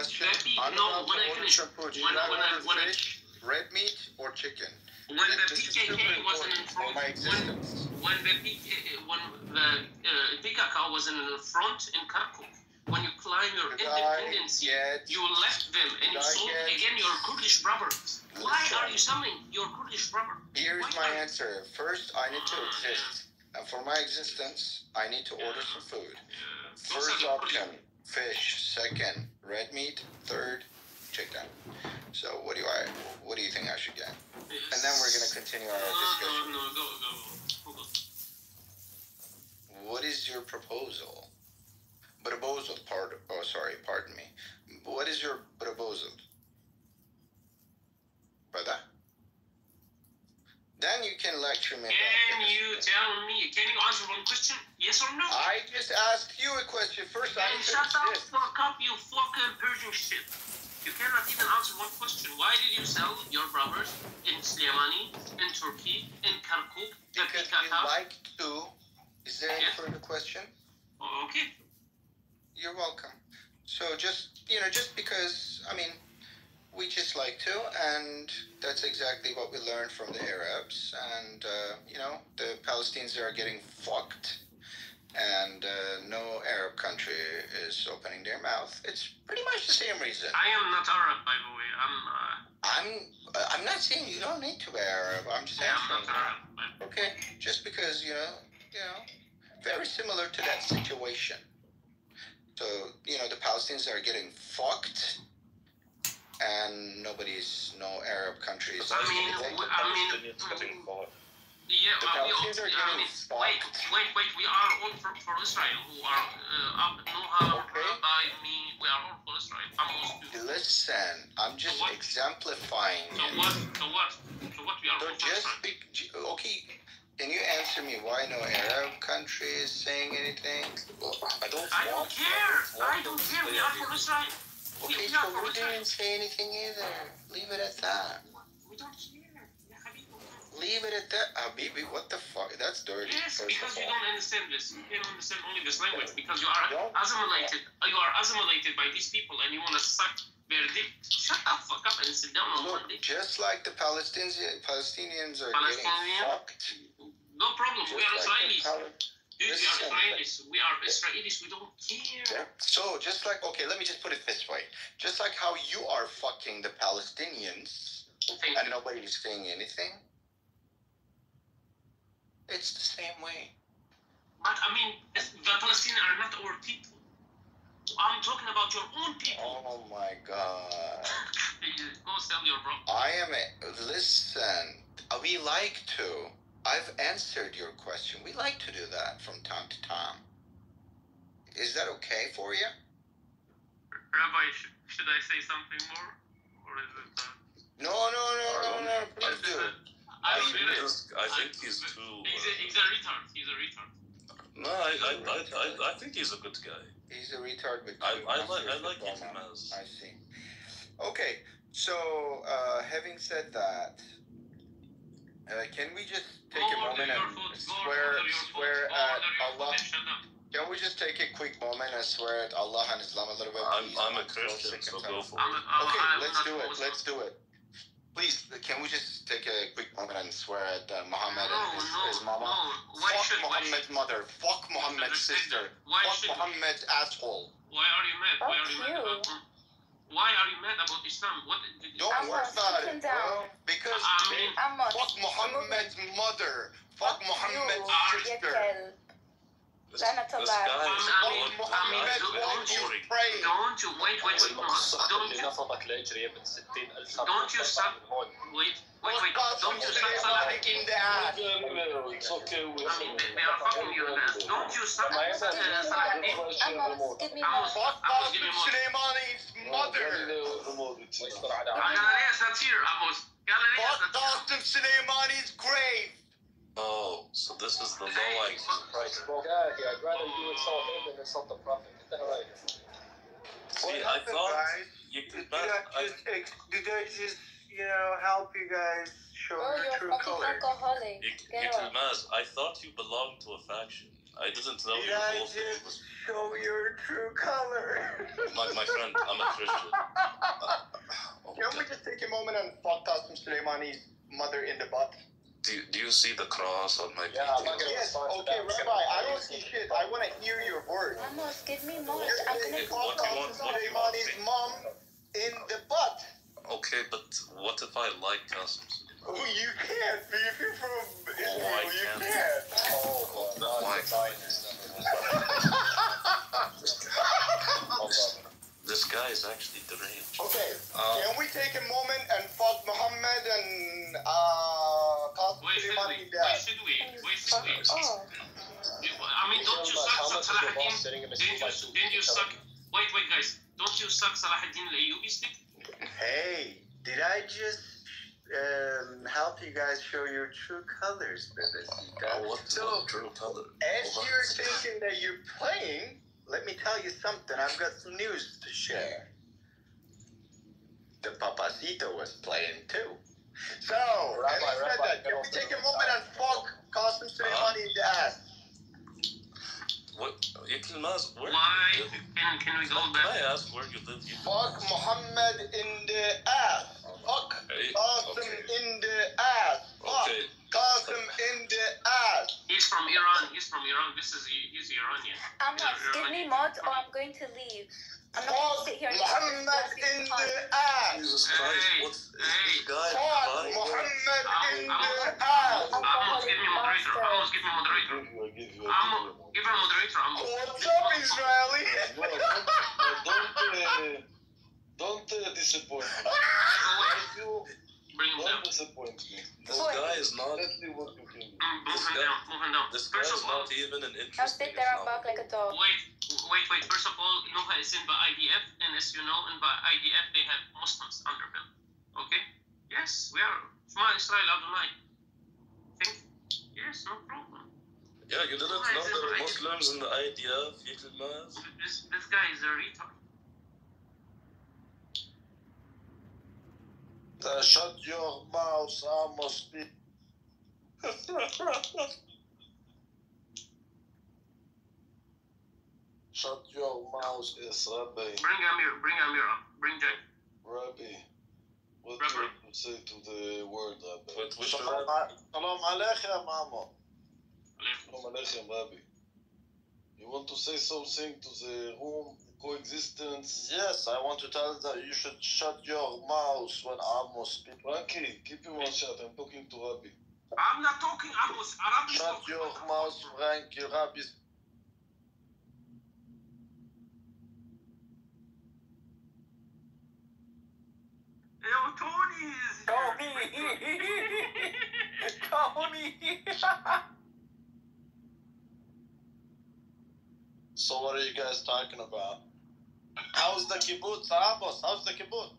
question. I'm no, about when to I order finish, some food. when I, Fish, red meat, or chicken? when the This is PKK super wasn't in important for front, my existence. when the PKK wasn't in front in Kharkov, when you claim your independence, you left them and you sold again your Kurdish brother. Why are you selling your Kurdish brother? Here's my answer. First, I need to exist. And for my existence, I need to order some food. First option, fish. Second, red meat. Third, chicken. So what do you think I should get? And then we're gonna continue our discussion. Go. What is your proposal? Proposal, pardon me. What is your proposal? Brother? Then you can lecture me. Can you answer one question? Yes or no? I just asked you a question first. Then shut the fuck up, you fucking Persian shit. You cannot even answer one question. Why did you sell your brothers in Slimani, in Turkey, in Kirkuk, because you like to. Is there any further question? Okay. You're welcome. So just because, we just like to, and that's exactly what we learned from the Arabs, and, the Palestinians are getting fucked, and no Arab country is opening their mouth. It's pretty much the same reason. I am not Arab, by the way. I'm not saying you don't need to be Arab. I'm just saying. I'm not Arab. Okay, just because, very similar to that situation. So, the Palestinians are getting fucked, and no Arab countries. The Palestinians are getting fucked. Wait, we are all for Israel, who are Noha, Rabbi, me, we are all for Israel. Listen, I'm just exemplifying. So what we are all for Israel? Okay. Can you answer me why no Arab country is saying anything? I don't care. We are for Israel. Okay, so we didn't say anything either. Leave it at that. We don't care. Leave it at that. Habibi, what the fuck? That's dirty. Yes, because you don't understand this. You don't understand only this language because you are assimilated. You are assimilated by these people and you want to suck their dick. Shut the fuck up and sit down on one dick. Just like the Palestinians are getting fucked. No problem. We are Israelis. Dude, we are Israelis. We are Israelis. We don't care. So, let me just put it this way. Just like how you are fucking the Palestinians and nobody's saying anything, it's the same way. But, the Palestinians are not our people. I'm talking about your own people. Oh, my God. Go sell your bro. Listen, we like to. I've answered your question. We like to do that from time to time. Is that okay for you? Rabbi, should I say something more? Or is it... No. Please do. I think he's too... He's a retard. He's a retard. No, I think he's a good guy. He's a retard, but I like him as... I see. Okay, so having said that, can we just take a moment and swear at Allah? Can we just take a quick moment and swear at Allah and Islam a little bit? I'm a Christian, so go for it. Okay, let's do it. Please, can we just take a quick moment and swear at Muhammad and his mama? Fuck Muhammad's mother. Fuck Muhammad's sister. Fuck Muhammad's asshole. Why are you mad? Why are you mad about Islam? Don't worry about it, bro. Because fuck Muhammad's mother. Fuck Muhammad's sister. This guy is Don't you wait. Don't you stop. Wait. Don't you stop kicking the ass. they are fucking you in the ass. Don't you stop Salahuddin. Fuck Qasim Soleimani's mother. Fuck Qasim Soleimani's grave. Oh, so this is the low IQ. I'd rather you insult him than insult the prophet. See, I thought you could not... Did I just, help you guys show your true colors? Yilmaz, I thought you belonged to a faction. I didn't know Did your I whole thing just was... show your true color? My friend, I'm a Christian. Oh, Can we just take a moment and fuck Qasem Soleimani's mother in the butt? do you see the cross on my Yeah, I'm video? not gonna Yes, respond to okay, that. Rabbi, I don't see shit. I want to hear your words. Amos, give me more. You're I'm saying gonna fuck What do you want? Qasem What do you want? Soleimani's mom in the butt. Okay, but what if I like Qasem? Oh, you can't, be if you're from Israel, I you can't. can't. Oh, God. Why? Hold on. This guy is actually deranged. Okay, can we take a moment and fuck Muhammad and Qasem Why should we? Soleimani Why dad? should we? Why should we? Oh, I mean, don't you suck Salahuddin? Didn't you suck? Wait, guys. Don't you suck Salahuddin al-Ayyubi stick? Hey, did I just help you guys show your true colors, Bebecita? What's So, true color? as you're thinking that you're playing, let me tell you something. I've got some news to share. The Papacito was playing too. So, having said that, can we take a moment and fuck Qasem Soleimani in the ass? What? Yekilmaz, where Why? do you live? Can we go Can back? I ask where you live? Fuck Muhammad in the ass. Fuck Hey, Qasem okay. in the ass. Fuck Okay. Qasem in the ass. He's from Iran. He's Iranian. Amos, give me mods or I'm going to leave. I'm not going to sit here and Muhammad in the ass. Jesus Christ, Hey, what's hey. this guy? Fuck Why? Muhammad in the ass. Amos, give me moderator. Amos, give me moderator. Amos, give her moderator. Amos. What's up, Israeli? Don't disappoint me. Bring him down. Don't disappoint me. This guy is not. Let's see what you can do. Move him down. This guy First is of all, not even an I'll interesting. sit there and bark like a dog. wait. First of all, Noha is in the IDF, and as you know, in the IDF they have Muslims under them. Okay? Yes, we are. Shema Israel Adonai. Think? Yes, no problem. Yeah, you didn't know there were Muslims in the IDF, Yekilmaz? This guy is a retard. Shut your mouth, Amos. Shut your mouth, yes, Rabbi. Bring Amir up. Bring Jack. Rabbi. What do Rabbi. you say to the word, Rabbi? But which Shalom Aleichem, Amo. Left. Shalom Aleichem, Rabbi. You want to say something to the room? Coexistence? Yes, I want to tell that you should shut your mouth when Amos speaks. Frankie, keep your mouth shut. I'm talking to Rabbi. I'm not talking Amos. Arabic. Shut your mouth, Frankie. Rabbi. Yo, Tony is Tony! So what are you guys talking about? How's the kibbutz, Amos? How's the kibbutz?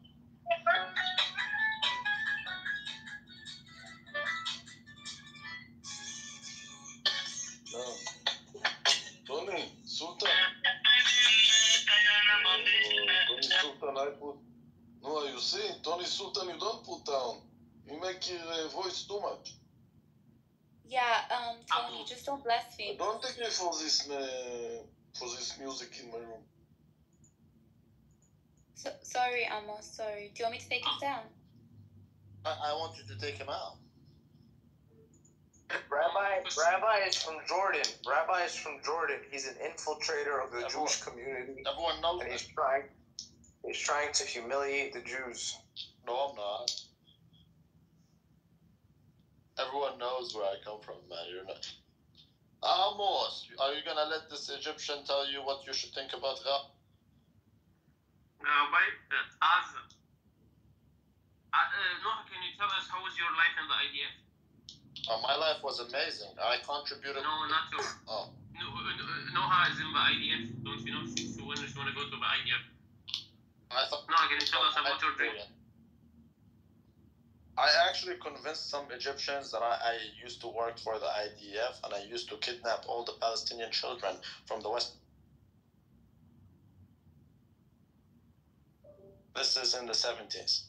No. Tony, Sultan. Tony Sultan, I put. No, you see, Tony Sultan, you don't put down. You make your voice too much. Yeah, Tony, just don't blaspheme. Don't take me for this music in my room. Sorry, Amos, sorry. Do you want me to take him down? I want you to take him out. Rabbi is from Jordan. Rabbi is from Jordan. He's an infiltrator of the Jewish community, Everyone knows and that. he's trying to humiliate the Jews. No, I'm not. Everyone knows where I come from, man. You're not. Amos, are you gonna let this Egyptian tell you what you should think about rap? Noah, can you tell us how was your life in the IDF? My life was amazing. I contributed. No, not your. Oh. Noah is in the IDF. Don't you know? She want to go to the IDF. I thought. Noah, can you tell us about your dream? I actually convinced some Egyptians that I used to work for the IDF and I used to kidnap all the Palestinian children from the West. This is in the 70s.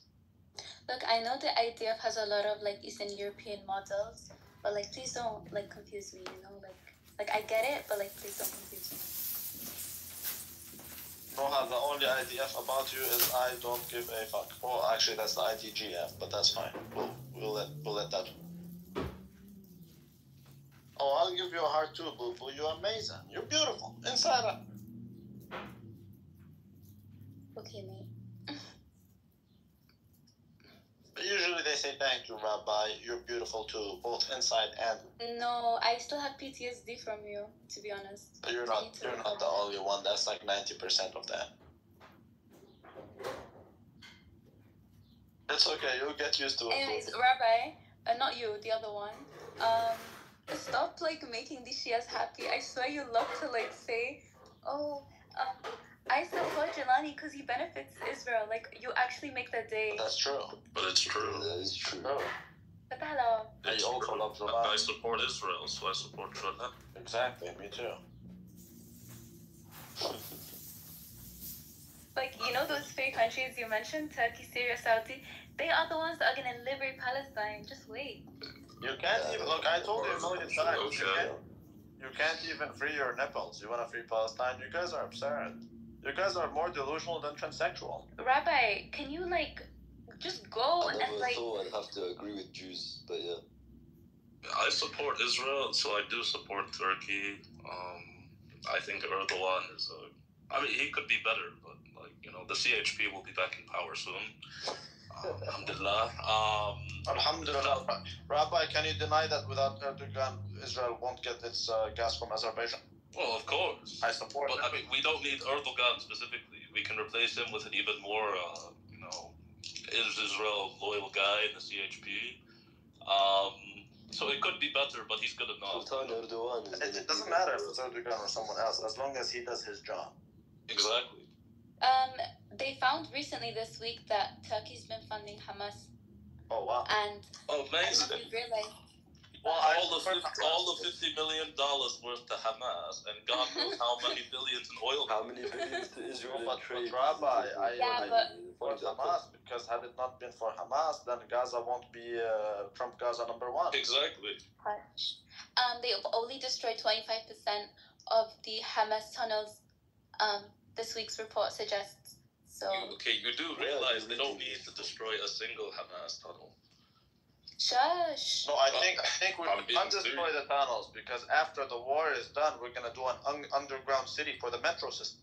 Look, I know the IDF has a lot of like Eastern European models, but like please don't like confuse me, you know, like Like, I get it, but, like, please don't confuse me. Noha, the only IDF about you is I don't give a fuck. Oh, actually, that's the ITGF, but that's fine. We'll let that. Oh, I'll give you a heart too, boo boo. You're amazing. You're beautiful. Inside out. Okay, mate. Usually they say thank you, Rabbi. You're beautiful too, both inside and. No, I still have PTSD from you, to be honest. You're not the only one. That's like 90% of that. It's okay. You'll get used to it. Anyways, Rabbi, not you, the other one. Stop like making these Shias happy. I swear you love to like say, oh, I support Jelani because he benefits Israel. Like you actually make the day. That's true. But it's true. That is true. But hello. And you also love I Jelani. support Israel, so I support Jelani. Exactly. Me too. Like, you know those three countries you mentioned, Turkey, Syria, Saudi, they are the ones that are gonna liberate Palestine. Just wait. You can't even look. I told you a million times. Okay. You can't even free your nipples. You want to free Palestine? You guys are absurd. You guys are more delusional than transsexual. Rabbi, can you like just go I and never like thought I'd have to agree with Jews, but yeah. I support Israel, so I do support Turkey. I think Erdogan is I mean, he could be better, but like the CHP will be back in power soon. Alhamdulillah. Alhamdulillah. Rabbi, can you deny that without Erdogan, Israel won't get its gas from Azerbaijan? Well, of course. I support But that. I mean, we don't need Erdogan specifically. We can replace him with an even more, Israel loyal guy in the CHP. So it could be better, but he's good enough. Sultan Erdogan is It doesn't matter if it's Erdogan or someone else, as long as he does his job. Exactly. they found recently this week that Turkey's been funding Hamas, Oh, wow. and I don't know Amazing. if you realize. Well, All the $50 million worth to Hamas, and God knows how many billions in oil. How many billions to Israel in But trade? Rabbi, for For Hamas, because had it not been for Hamas, then Gaza won't be Trump Gaza number one. Exactly. They've only destroyed 25% of the Hamas tunnels. This week's report suggests. So You do realize they don't need to destroy a single Hamas tunnel. shush. No, I think we I'm being can't destroy the tunnels because after the war is done, we're gonna do an underground city for the metro system.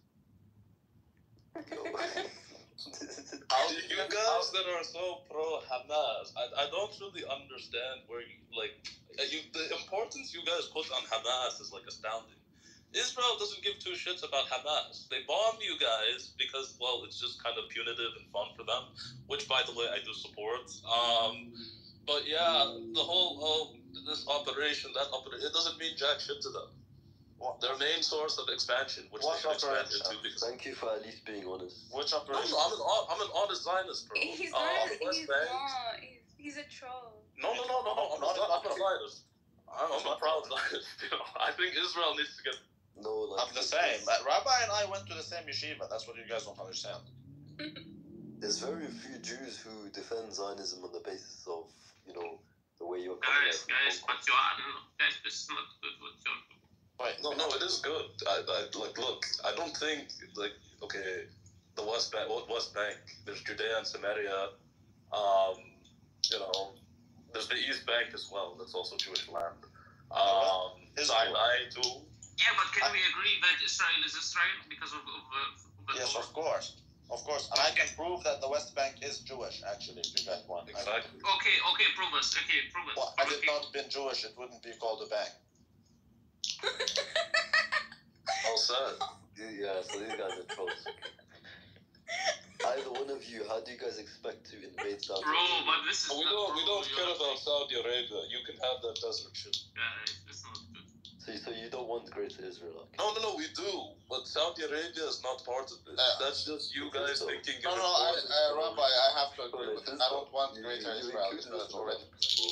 You guys that are so pro Hamas, I don't really understand where the importance you guys put on Hamas is like astounding. Israel doesn't give two shits about Hamas. They bomb you guys because, well, it's just kind of punitive and fun for them, which, by the way, I do support. But yeah, the whole, this operation, it doesn't mean jack shit to them. Their main source of expansion, which they should expand into. Because Thank you for at least being honest. Which I'm operation? an honest Zionist, bro. He's not. West He's Bank. not. He's a troll. No. I'm a Zionist. I'm a proud Zionist. I think Israel needs to get. No, like I'm the same. Rabbi and I went to the same yeshiva. That's what you guys don't understand. There's very few Jews who defend Zionism on the basis of, the way you're coming Guys, at but you are guys, this is not good what you're doing. Wait, No, it is good. Look, I don't think the West Bank. There's Judea and Samaria. There's the East Bank as well. That's also Jewish land. Sinai too. Yeah, but can we agree that Israel is Israel because of the yes, war? of course. And I can prove that the West Bank is Jewish, actually, if you guys want. Exactly. Okay, prove us. Well, had it not been Jewish, it wouldn't be called a bank. All said. Yeah, so these guys are trolls. Either one of you, how do you guys expect to invade Saudi Bro, Arabia? but this is We not don't care about Saudi Arabia. You can have that desert shit. Guys, it's not good. So you don't want Greater Israel? Okay. No, we do. But Saudi Arabia is not part of this. That's just you guys thinking. No, Rabbi, I have to agree with this. I don't want Greater Israel. Israel is already.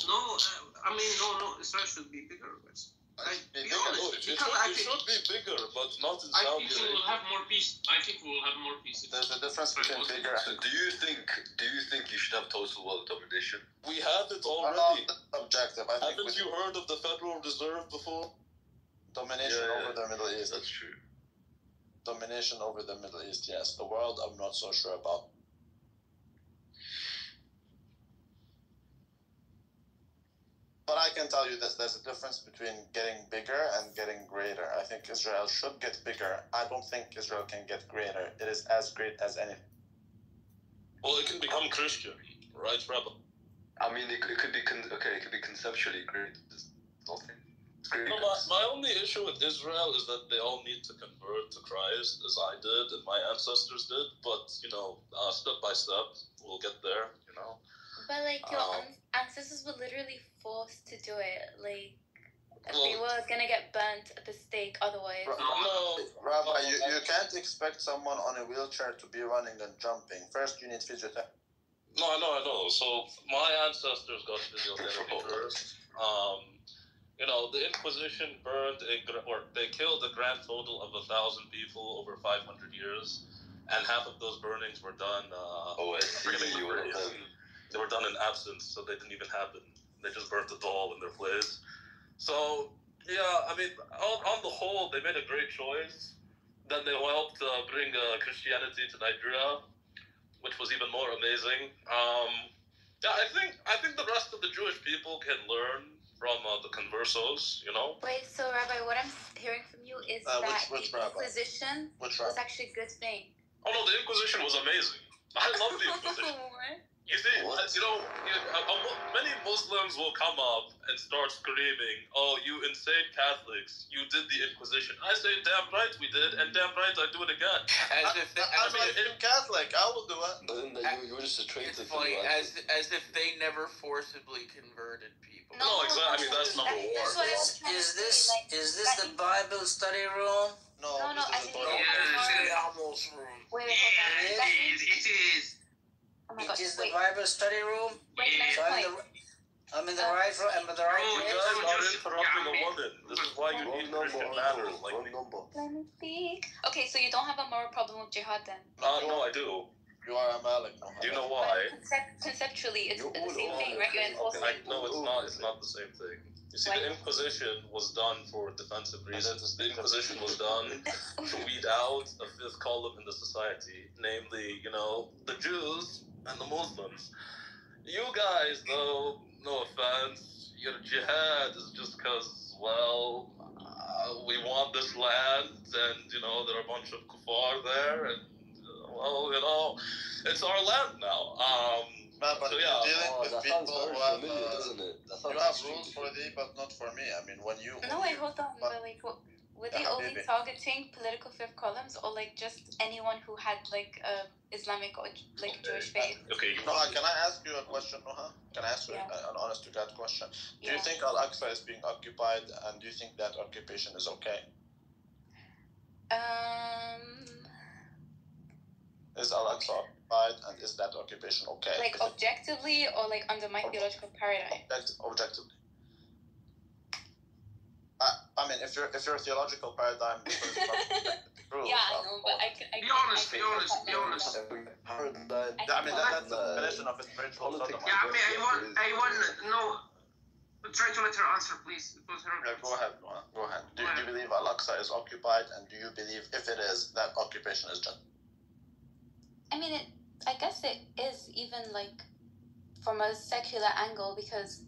No, no, Israel should be bigger, guys. Be Be bigger. honest, It because I should think, be bigger, but not in I Saudi think we will Arabia. have more peace. There's a difference between bigger So do you think you should have total world domination? We have it I'm already. not objective. I think Haven't you heard of the Federal Reserve before? Domination over the Middle East. That's true. Domination over the Middle East, yes. The world, I'm not so sure about. But I can tell you this, there's a difference between getting bigger and getting greater. I think Israel should get bigger. I don't think Israel can get greater. It is as great as anything. Well, it can become Christian, right, Rebel? I mean, it could be it could be conceptually great. It's nothing. It's great. No, my only issue with Israel is that they all need to convert to Christ, as I did and my ancestors did. But step by step, we'll get there. But like your ancestors were literally forced to do it. Like they were gonna get burnt at the stake otherwise. No, Rabbi, you can't expect someone on a wheelchair to be running and jumping. First, you need physiotherapy. No, I know. So my ancestors got physiotherapy first. The Inquisition they killed a grand total of 1,000 people over 500 years, and half of those burnings were done. They were done in absence, so they didn't even happen. They just burnt it all in their place. So yeah, I mean, on the whole, they made a great choice. Then they helped bring Christianity to Nigeria, which was even more amazing. I think the rest of the Jewish people can learn from the conversos, Wait, so Rabbi, what I'm hearing from you is that which the Rabbi? Inquisition Which was Rabbi? actually a good thing. Oh no, the Inquisition was amazing. I love the Inquisition. You see, many Muslims will come up and start screaming, "Oh, you insane Catholics! You did the Inquisition." I say, "Damn right we did, and damn right I do it again." I'm Catholic. I will do it. But then you were just a traitor. It's funny, as if they never forcibly converted people. No, exactly. I mean, that's number one. That's what I was trying to say. Like, Is this the Bible study room? No, No, this as is in a the Almost room. Wait, hold on. That means, It is. oh my God, It is the wait. Bible study room. Wait, can I So explain? I'm in the right room. I'm in the right You place. guys are interrupting a woman. This is why you Wrong need number. Christian manners. Like Wrong me. number. Let me speak. Okay, so you don't have a moral problem with jihad then? No, I do. You are a Malik. No, Do you know why? Conceptually, it's You're the all same over thing, the right? You're place. enforcing. No, it's not. It's not the same thing. You see, the Inquisition was done for defensive reasons. The Inquisition was done to weed out a fifth column in the society, namely, the Jews and the Muslims. You guys, though, no offense, your jihad is just because, we want this land, and, there are a bunch of kuffar there, and, it's our land now. but So, you're yeah. dealing with That people sounds very who have. familiar, doesn't it? That sounds You have extremely rules for thee, but not for me. I mean, when you. No, wait, hold on. But like, were they only Habibi. targeting political fifth columns, or like just anyone who had like Islamic or like Jewish faith? Okay, Noha, can I ask you a question, Noha? Can I ask you Yeah. an honest to God question? Do Yeah. you think Al-Aqsa is being occupied, and do you think that occupation is okay? Is Al-Aqsa occupied, and is that occupation okay? Like objectively, or like under my theological paradigm? Objectively. I mean, if your theological paradigm differs from true. Yeah, I know, but I Be honest. Every paradigm. I mean, that's the definition of a spiritual Politics. sodomite. Yeah, I want no. Try to let her answer, please. It was her. Yeah, go ahead, Noah. Go ahead. Do you believe Al-Aqsa is occupied, and do you believe, if it is, that occupation is just? I mean, I guess it is, even like from a secular angle, because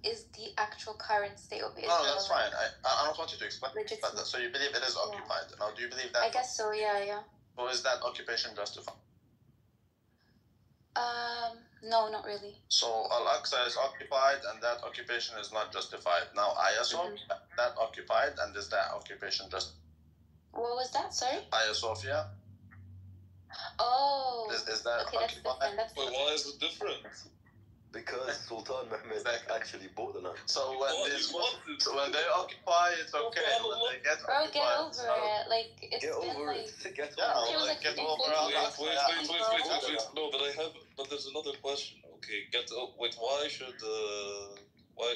is the actual current state of Israel. No, that's fine. I don't want you to explain. Legitimate. So you believe it is occupied. Now, do you believe that? I guess so. Yeah. So is that occupation justified? No, not really. So Al-Aqsa is occupied, and that occupation is not justified. Now, Hagia Sophia, that occupied, and is that occupation just? What was that? Sorry. Hagia Sophia, Oh. is that Okay, that's occupied? different. That's But different. why is it different? Because Sultan Mehmed actually bought the land. So when they occupy, it's okay. When they get Bro, occupied, get over it. Like, it's Get been over like... it. Get Yeah, over It was it. like get been over fifty Al-Aqsa. years. Wait. No, but there's another question. Okay,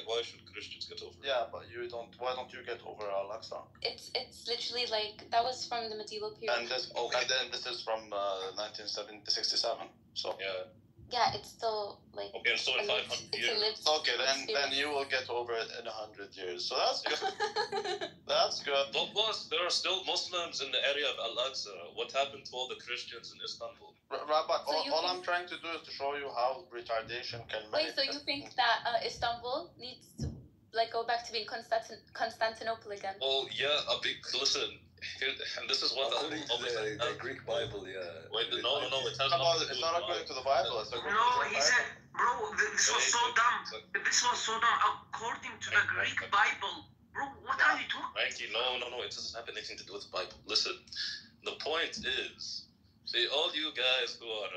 why should Christians get over it? Yeah, but you don't. Why don't you get over Al-Aqsa? It's literally like, that was from the medieval period. And then this is from 1967. So Yeah. Yeah, it's still like Okay, and so in 500 it's a years. lived Okay, then you will get over it in 100 years. So that's good. That's good. But plus, there are still Muslims in the area of Al-Aqsa. What happened to all the Christians in Istanbul? Rabbi, So you all think- I'm trying to do is to show you how retardation can Wait, so you think that Istanbul needs to like go back to being Constantinople again? Well, yeah, listen, and this is what According to the Greek Bible, yeah. Wait, no, it has No, nothing to it's do not with according to the Bible. It's according No, to the he said, bro, this was so dumb. This was so dumb. According to the Greek Bible, bro, what are you talking? Mikey, no, it doesn't have anything to do with the Bible. Listen, the point is, see, all you guys who are,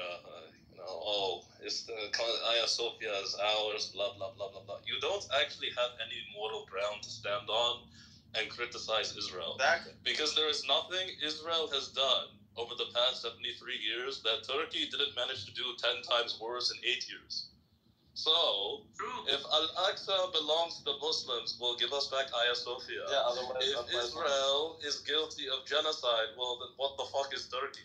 it's the Hagia Sophia is ours, blah, blah, blah, blah, blah. You don't actually have any moral ground to stand on and criticize Israel. Exactly. Because there is nothing Israel has done over the past 73 years that Turkey didn't manage to do 10 times worse in 8 years. So, if Al-Aqsa belongs to the Muslims, well, give us back Hagia Sophia. Yeah, otherwise, If Israel is guilty of genocide, well, then what the fuck is Turkey?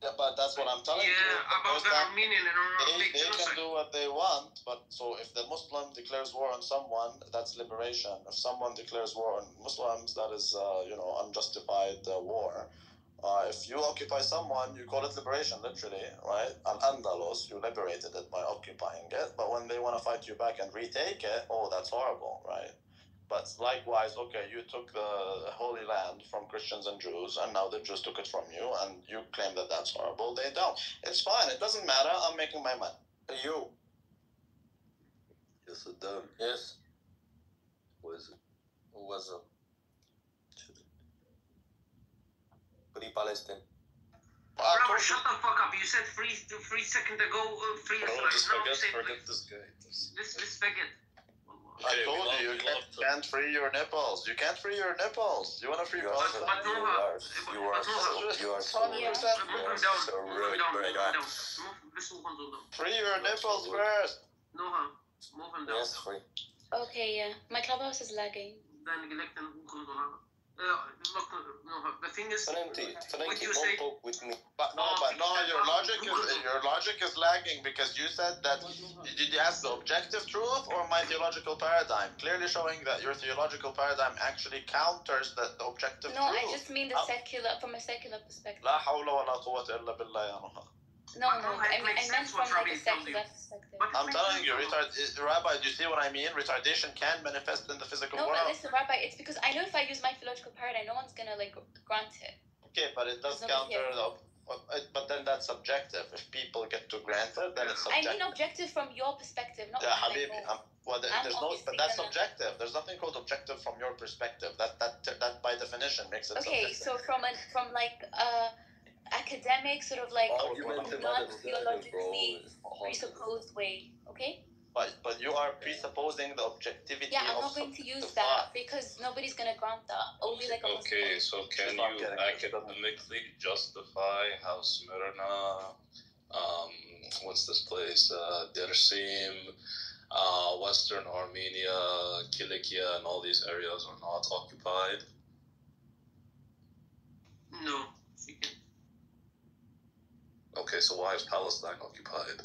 Yeah, but that's what I'm telling you. Yeah, about the Armenian and Armenian They can genocide. do what they want, but so if the Muslim declares war on someone, that's liberation. If someone declares war on Muslims, that is, unjustified war. If you occupy someone, you call it liberation, literally, right? Al-Andalus, you liberated it by occupying it, but when they want to fight you back and retake it, oh, that's horrible, right? But likewise, okay, you took the Holy Land from Christians and Jews, and now the Jews took it from you, and you claim that that's horrible. They don't. It's fine. It doesn't matter. I'm making my money. You. Yes, Saddam. Yes. What is it? Who was it? Free Palestine. Bro, shut the fuck up. You said free seconds ago, free. Bro, just now forget this guy. This faggot. I told you, you can't free your nipples. You can't free your nipples. You want to free You are Palestine? But no, you are so Move him down. rude, brother. Let's move on to them. Free your nipples first. No, move him down. free. Okay, yeah. My clubhouse is lagging. Then elect and who comes on. Look, no, the thing is, what you say? with me. But no, your logic is lagging because you said that. Did you ask the objective truth or my theological paradigm? Clearly showing that your theological paradigm actually counters the objective No, truth. I just mean the secular, from a secular perspective. لا حول ولا قوة إلا بالله يا نهى. No, I meant from like a secular perspective. I'm telling you, Rabbi, do you see what I mean? Retardation can manifest in the physical No, world. but listen, Rabbi, it's because I know if I use my theological paradigm, no one's gonna like grant it. Okay, but it does There's nobody counter but then that's subjective. If people get to grant it, then it's I subjective. mean objective from your perspective, not Yeah, from my Habibi, own. there's no, obviously but that's gonna- subjective. There's nothing called objective from your perspective. That by definition makes it Okay, subjective. so from like academic sort of like Argumentative non-theologically bro. presupposed way, okay? But you are presupposing the objectivity Yeah, I'm of not going to use the that thought. because nobody's gonna grant that. Only like a Okay, Muslim. so can not you getting it. academically justify how Smyrna, what's this place, Dersim, Western Armenia, Kilikia, and all these areas are not occupied? No, she can. Okay, so why is Palestine occupied?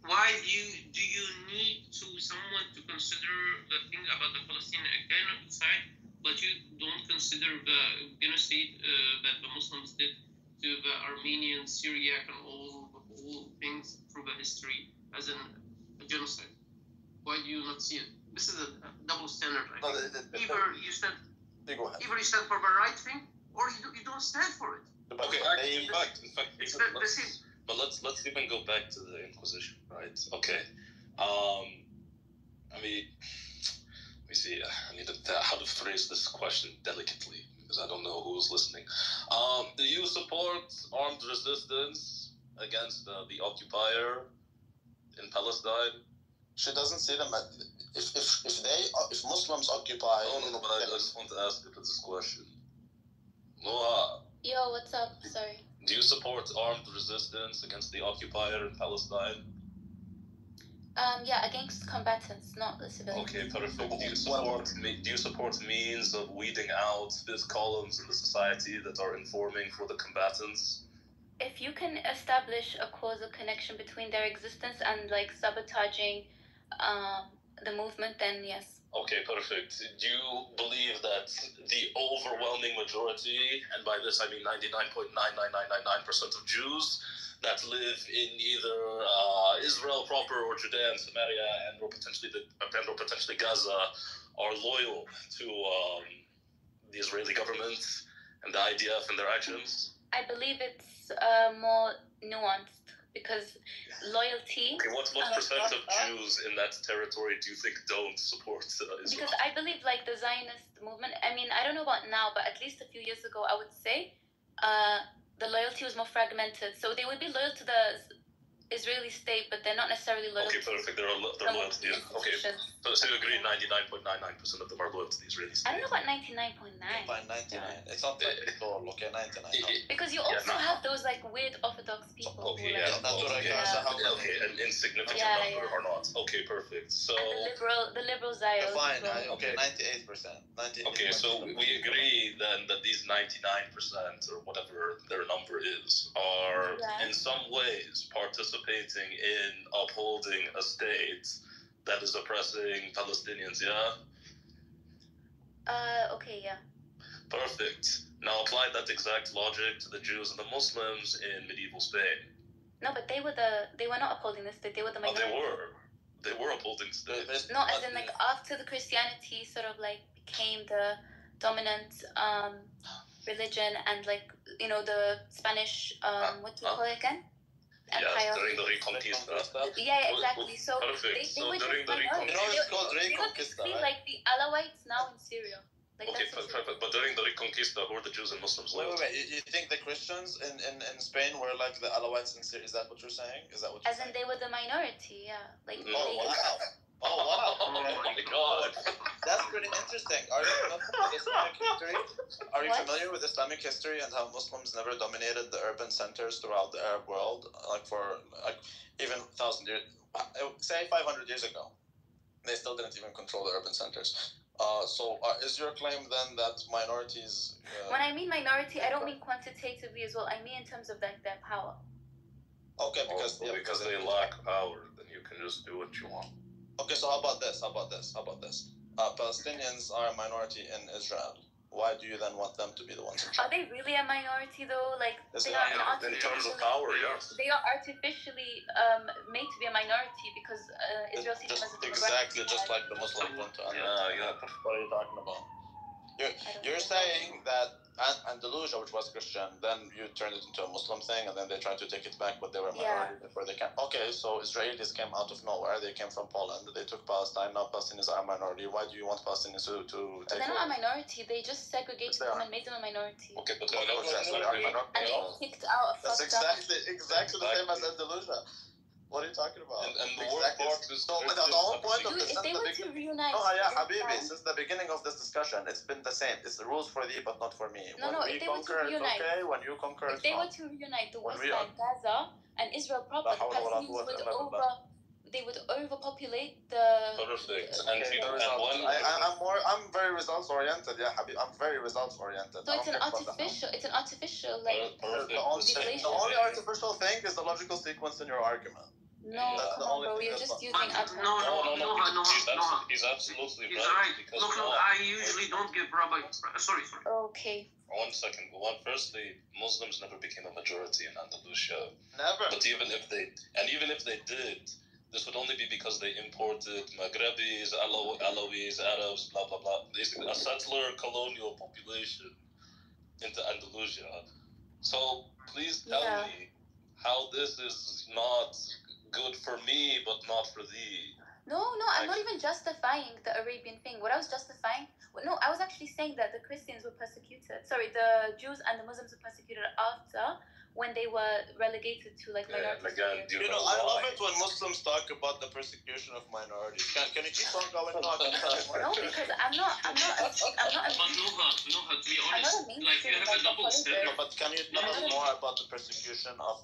Why do you need someone to consider the thing about the Palestinian genocide, but you don't consider the genocide that the Muslims did to the Armenian, Syriac, and all things through the history as a genocide? Why do you not see it? This is a double standard, I think. Either you stand for the right thing, or you don't stand for it. Okay, actually, in fact, It's even the same. but let's even go back to the Inquisition, right? Okay, I mean, let me see. I need how to phrase this question delicately because I don't know who's listening. Do you support armed resistance against the occupier in Palestine? She doesn't see them. If Muslims occupy. No, but I just want to ask you this question. Noah, Yo, what's up? Sorry. do you support armed resistance against the occupier in Palestine? Yeah, against combatants, not the civilians. Okay, perfect. Do you support means of weeding out these columns in the society that are informing for the combatants? if you can establish a causal connection between their existence and like sabotaging the movement, then yes. Okay, perfect. Do you believe that the overwhelming majority, and by this I mean 99.99999% of Jews that live in either Israel proper or Judea and Samaria and or potentially Gaza are loyal to the Israeli government and the IDF and their actions? I believe it's more nuanced because loyalty. Okay, what percent of Jews in that territory do you think don't support Israel? Because I believe like the Zionist movement. I mean, I don't know about now, but at least a few years ago, I would say the loyalty was more fragmented. So they would be loyal to the Israeli state, but they're not necessarily loyal. Okay, perfect. They're loyal to the okay. So you agree 99.99% of them are loyal to the Israeli state. I don't know about 99.9. By 99, it's not like all. Okay, 99. Because you also have those like weird Orthodox people. Okay, okay, an insignificant number or not. Okay, perfect. So and the liberal Zionist. Fine. Okay, 98%. 98%. Okay, so we agree then that these 99% or whatever their number is are in some ways participating in upholding a state that is oppressing Palestinians, yeah? Okay, yeah. Perfect. Now apply that exact logic to the Jews and the Muslims in medieval Spain. No, but they were not upholding the state, they were the minority. They were upholding the state. No, as in like after the Christianity sort of like became the dominant religion and like, you know, the Spanish, what do you call it again? Empire. Yes, during the Reconquista. Yeah, exactly. So perfect. They were during the Reconquista. You know, it's called Reconquista, right? Like the Alawites now in Syria. Like okay, perfect. But during the Reconquista, who were the Jews and Muslims? Wait. You think the Christians in Spain were like the Alawites in Syria? Is that what you're saying? Is that what you're saying? As in they were the minority, yeah. Like. Oh, wow. Oh my God. That's pretty interesting. Are you familiar with Islamic history? Are you familiar with Islamic history and how Muslims never dominated the urban centers throughout the Arab world, like for like even 1,000 years, say 500 years ago, they still didn't even control the urban centers. So is your claim then that minorities? When I mean minority, I don't mean quantitatively as well. I mean in terms of like their power. Okay, because they lack power, then you can just do what you want. Okay, so how about this? Palestinians are a minority in Israel. Why do you then want them to be the ones in charge? Are they really a minority though? Like they are in terms of power, yes. They are artificially made to be a minority because Israel sees them as a exactly just like the Muslims want to. Yeah. What are you talking about? You're saying that Andalusia, which was Christian, then you turned it into a Muslim thing, and then they tried to take it back, but they were minority before they came. Okay, so Israelis came out of nowhere. They came from Poland. They took Palestine. Now Palestinians are a minority. Why do you want Palestinians to take? They're not a minority. They just segregated them and made them a minority. Okay, but and they kicked out. That's exactly the same as Andalusia. What are you talking about? And the worst part is... the whole point of this... If they were to reunite... No, Habibi, since the beginning of this discussion, it's been the same. It's the rules for thee, but not for me. When we conquer, it's okay. When you conquer, it's not. If they were to reunite the West Bank, Gaza, and Israel proper, the Palestinians would overpopulate the... Perfect. I'm very results oriented, yeah, Habib. I'm very results oriented. So it's an artificial like the only artificial thing is the logical sequence in your argument. No, come on, bro. You're just using No. He's absolutely right. Look, I usually don't give Rabbi. Sorry. Okay. 1 second. Firstly, Muslims never became a majority in Andalusia. Never. But even if they did, this would only be because they imported Maghrebis, Alawis, Arabs, blah blah blah. Basically, a settler colonial population into Andalusia. So please tell me how this is not good for me, but not for thee. No, I'm not even justifying the Arabian thing. What I was justifying, I was actually saying that the Christians were persecuted. Sorry, the Jews and the Muslims were persecuted after when they were relegated to like minorities. I love it when Muslims talk about the persecution of minorities. Can you keep on going? No, because I'm not. But Noha, to be honest, like you have a double standard. But can you tell us more about the persecution of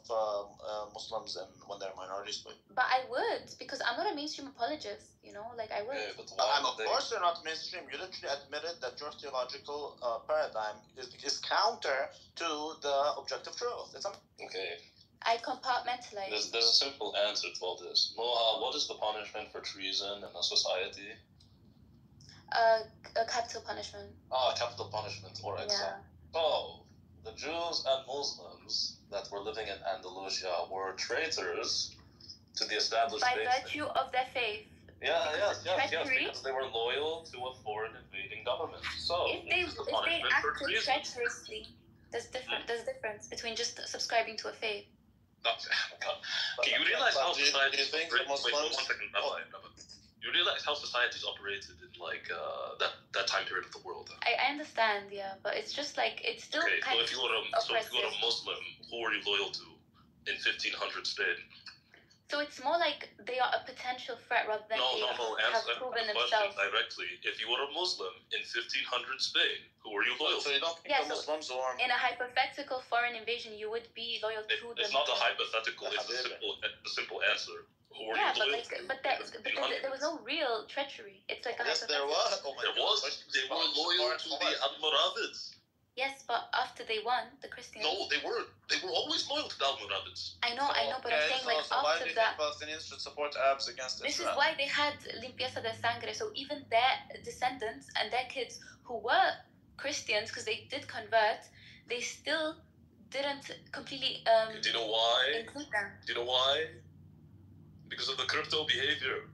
Muslims and when they're minorities? But I would, because I'm not a mainstream apologist. You know, like I would. Yeah, but of course you're not mainstream. You literally admitted that your theological paradigm is counter to the objective truth. Okay. I compartmentalize. There's a simple answer to all this. Noah, what is the punishment for treason in a society? A capital punishment. Capital punishment or exile. Yeah. So, the Jews and Muslims that were living in Andalusia were traitors to the established By faith. virtue of their faith. Yes, treachery? because they were loyal to a foreign invading government. So, If they for acted treason. treacherously, there's a difference between just subscribing to a faith. Okay, you realize how society think operated? Muslims... Wait, 1 second, Rabbi. You realize how societies operated in like that time period of the world. I understand, yeah, but it's just like it's still Okay, kind so if you were oppressive. a Muslim, who were you loyal to in 1500 Spain? So it's more like they are a potential threat rather than they have Answer proven the question themselves. directly. If you were a Muslim in 1500 Spain, who were you loyal So to? you don't think the Muslims were... In a hypothetical foreign invasion, you would be loyal to them. It's not a hypothetical. It's a simple answer. Who were you loyal to? But there was no real treachery. It's like a Yes, there hypothetical. was. There was. They were loyal to the Almoravids. Yes, but after they won, the Christians. No, they weren't. They were always loyal to the Almoravids. I know, but I'm saying like so why after do you that. think Palestinians should support Arabs against This Israel? is why they had limpieza de sangre. So even their descendants and their kids who were Christians, because they did convert, they still didn't completely Do you know why? include them. Do you know why? Because of the crypto behavior.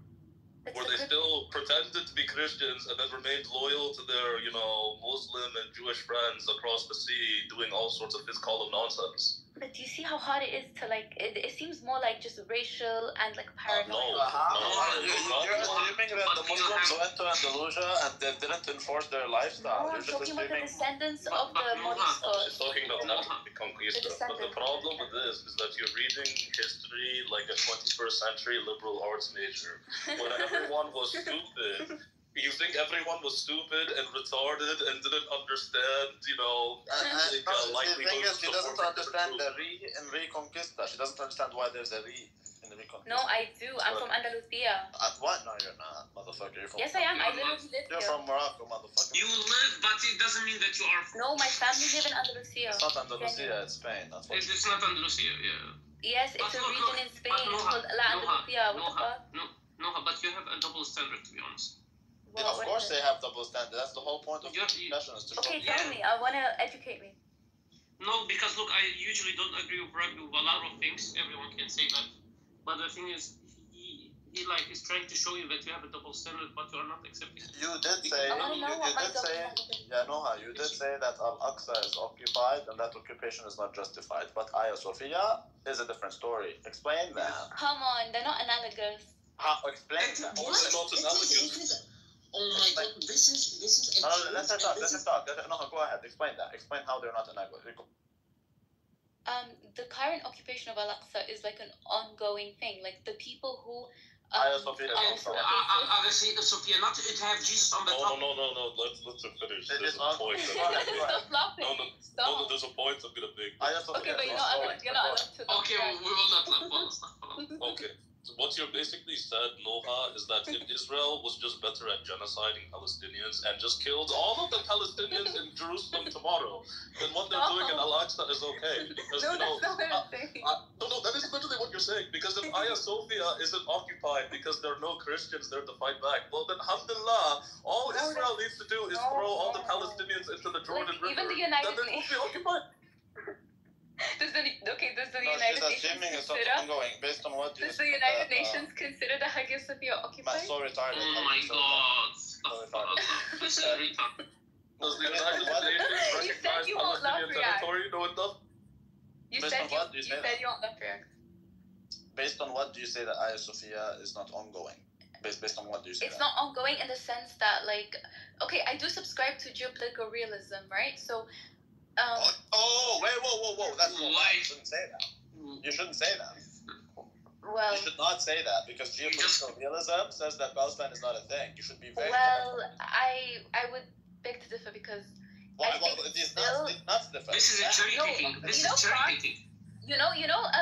Where they still pretended to be Christians and then remained loyal to their, Muslim and Jewish friends across the sea, doing all sorts of this column nonsense. But do you see how hard it is to it seems more like just racial and like paranoia. You're assuming that the Muslims went to Andalusia and they didn't enforce their lifestyle. No, I'm talking about the descendants of the Moriscos. I'm talking about the conquista. But the problem with this is that you're reading history like a 21st century liberal arts major. When everyone was stupid, you think everyone was stupid and retarded and didn't understand, The thing is, she doesn't understand the Reconquista. She doesn't understand why there's a in the Reconquista. No, I do. I'm from Andalusia. What? No, you're not, motherfucker. You're from Yes, I am. I literally live You're here. from Morocco, motherfucker. You live, but it doesn't mean that you are. No, my family live in Andalusia. It's not Andalusia, it's Spain. That's what It's not Andalusia, yeah. Yes, it's a region in Spain called La Andalusia. What the fuck? No, but you have a double standard, to be honest. of course they have double standards. That's the whole point of discussion is to show. Okay, tell me. I want to educate me. No, because look, I usually don't agree with Rugby with a lot of things. Everyone can say that. But the thing is, he is trying to show you that you have a double standard, but you are not accepting it. You did say, you did say that Al-Aqsa is occupied and that occupation is not justified. But Hagia Sophia is a different story. Explain that. Come on, they're not analogous. Explain that. Oh my god, this is Let's talk. No, go ahead. Explain that. Explain how they're not analogous. The current occupation of Al-Aqsa is like an ongoing thing. Like the people who Hagia Sophia is Hagia Sophia, not to have Jesus on the top. No. Let's finish. There's a point. Stop laughing. No, there's a point I'm gonna make. Okay, but you're not allowed to. Okay, we will not laugh. Okay. So what you're basically said, Noha, is that if Israel was just better at genociding Palestinians and just killed all of the Palestinians in Jerusalem tomorrow, then what they're doing in Al-Aqsa is okay. Because, that's not what I'm saying. No, that is literally what you're saying. Because if Hagia Sophia isn't occupied because there are no Christians there to fight back, well then, alhamdulillah, all Israel needs to do is throw all the Palestinians into the Jordan River. Even the United then they will be occupied. Does the United Nations consider? Based on what Does the United Nations consider the Hagia Sophia occupied? So retarded. Oh my god. This is retarded. Does the United Nations recognize Palestinian territory? No, it doesn't. You said you won't love react. Based on what do you say that Hagia Sophia is not ongoing? Based on what do you say? It's not ongoing in the sense that, okay, I do subscribe to geopolitical realism, right? So. Whoa! That's not right. You shouldn't say that. You shouldn't say that. Well, you should not say that because geopolitical realism says that Palestine is not a thing. You should be very. Well, I would beg to differ because. It's not different. This is a cherry picking. You know,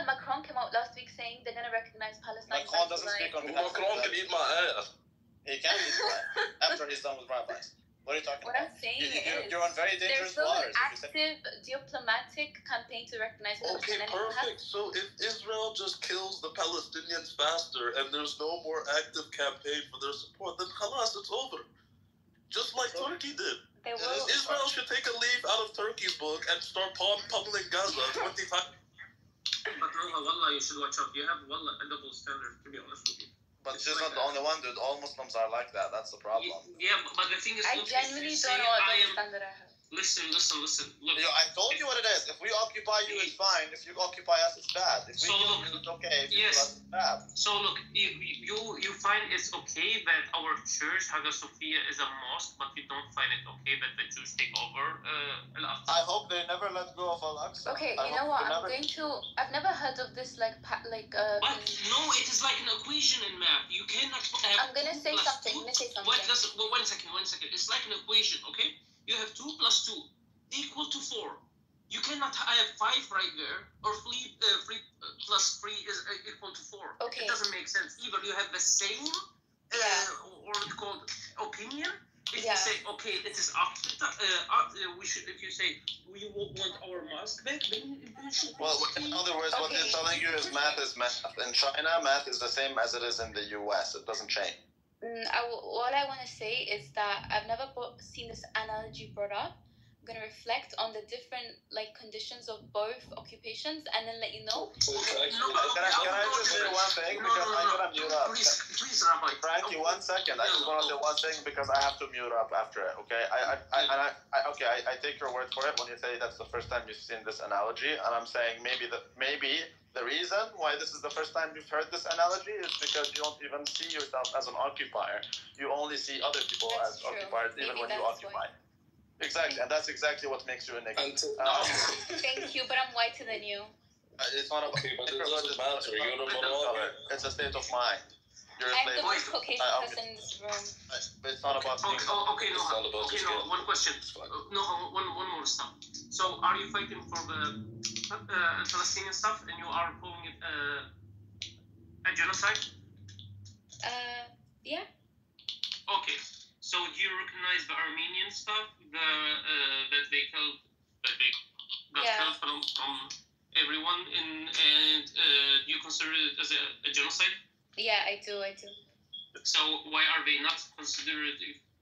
Macron came out last week saying they're gonna recognize Palestine. Macron doesn't speak on behalf of Macron can eat my ass. He can eat my ass after he's done with rabbis. What are you talking What about? I'm saying You're on very dangerous there's still an waters. active diplomatic campaign to recognize Okay, Palestine. And it perfect. So if Israel just kills the Palestinians faster and there's no more active campaign for their support, then khalas, it's over. Just like Turkey did. Israel should take a leaf out of Turkey's book and start pummeling Gaza 25. But no, wallah, you should watch out. You have wallah a double standard, to be honest with you. But she's not the only one, dude. All Muslims are like that. That's the problem. Yeah, but the thing is, I look, genuinely if you don't say know what I am. standard I have. Listen. Look. Yo, I told you what it is. If we occupy you, it's fine. If you occupy us, it's bad. If we kill you, it's okay. If you kill us, it's bad. So look, you find it's okay that our church, Hagia Sophia, is a mosque, but you don't find it okay that the Jews take over Al-Aqsa. I hope they never let go of Al-Aqsa. Okay, you know what? I've never heard of this But no, it is like an equation in math. You cannot have. I'm gonna say something. Wait, listen. 1 second. It's like an equation, okay? You have 2 plus 2 equal to 4. You cannot have 5 right there, or 3 plus 3 is equal to 4. Okay. It doesn't make sense. Either you have the same, or it's called opinion. If you say, okay, it is we should. If you say we want our mosque back, then we should. Well, in other words, what they're telling you is math is math. In China, math is the same as it is in the US. It doesn't change. What I want to say is that I've never seen this analogy brought up. I'm going to reflect on the different conditions of both occupations and then let you know. Can I just say one thing? Because I gotta mute up. Please, Rabbi. Frankie, 1 second. I just want to say one thing because I have to mute up after it, okay? I take your word for it when you say that's the first time you've seen this analogy, and I'm saying maybe the reason why this is the first time you've heard this analogy is because you don't even see yourself as an occupier. You only see other people as occupiers, even when you occupy. Exactly, and that's exactly what makes you a nigga. Thank you, but I'm whiter than you. It's not about but it doesn't matter. You're a color. It's a state of mind. You're a I'm slave. the most Caucasian person in this room. But it's not about being. Okay, no. One question. One more stuff. So, are you fighting for the Palestinian stuff, and you are calling it a genocide? Yeah. Okay. So do you recognize the Armenian stuff, that they killed from everyone, and do you consider it as a genocide? Yeah, I do. So why are they not considered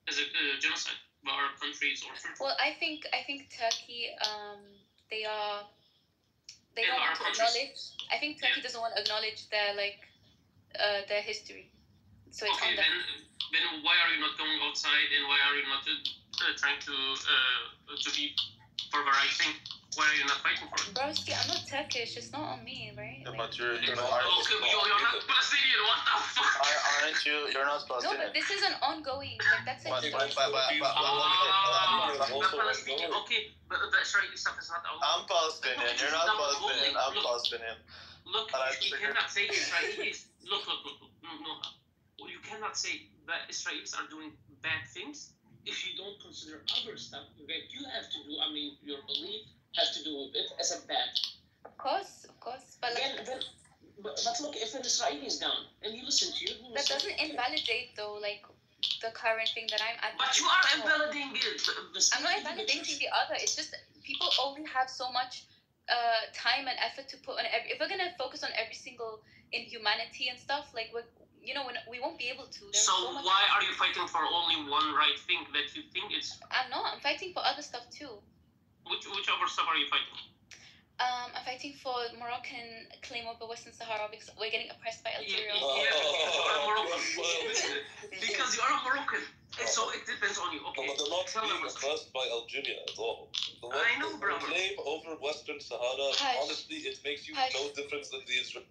as a genocide by our countries or churches? Well, I think Turkey, they don't want to acknowledge. I think Turkey doesn't want to acknowledge their history. So it's on them. Then why are you not going outside, and why are you not trying to be for the right thing? Why are you not fighting for it? Broski, I'm not Turkish. It's not on me, right? Yeah, but you're not Palestinian. What the fuck? Aren't you? You're not Palestinian. No, but this is an ongoing. That's a. Okay, but the Israeli stuff is not ongoing. I'm Palestinian. You're not Palestinian. I'm Palestinian. Look, you cannot say Israelis. Look. No. Well, you cannot say that Israelis are doing bad things if you don't consider other stuff that you have to do. I mean, your belief has to do with it as a bad. Of course. But look, if an Israeli is down and you listen to you, that doesn't invalidate though, the current thing that I'm advocating. But you are invalidating it. I'm not invalidating the other. It's just people only have so much time and effort to put on if we're gonna focus on every single inhumanity and stuff, we won't be able to. So why are you fighting for only one right thing that you think it's? I'm not. I'm fighting for other stuff too. Which other stuff are you fighting? I'm fighting for Moroccan claim over Western Sahara because we're getting oppressed by Algeria. Because you are a Moroccan. So it depends on you. Okay. But they're not being oppressed by Algeria at all. I know, brother. The claim over Western Sahara, honestly, it makes you no difference than the Israel.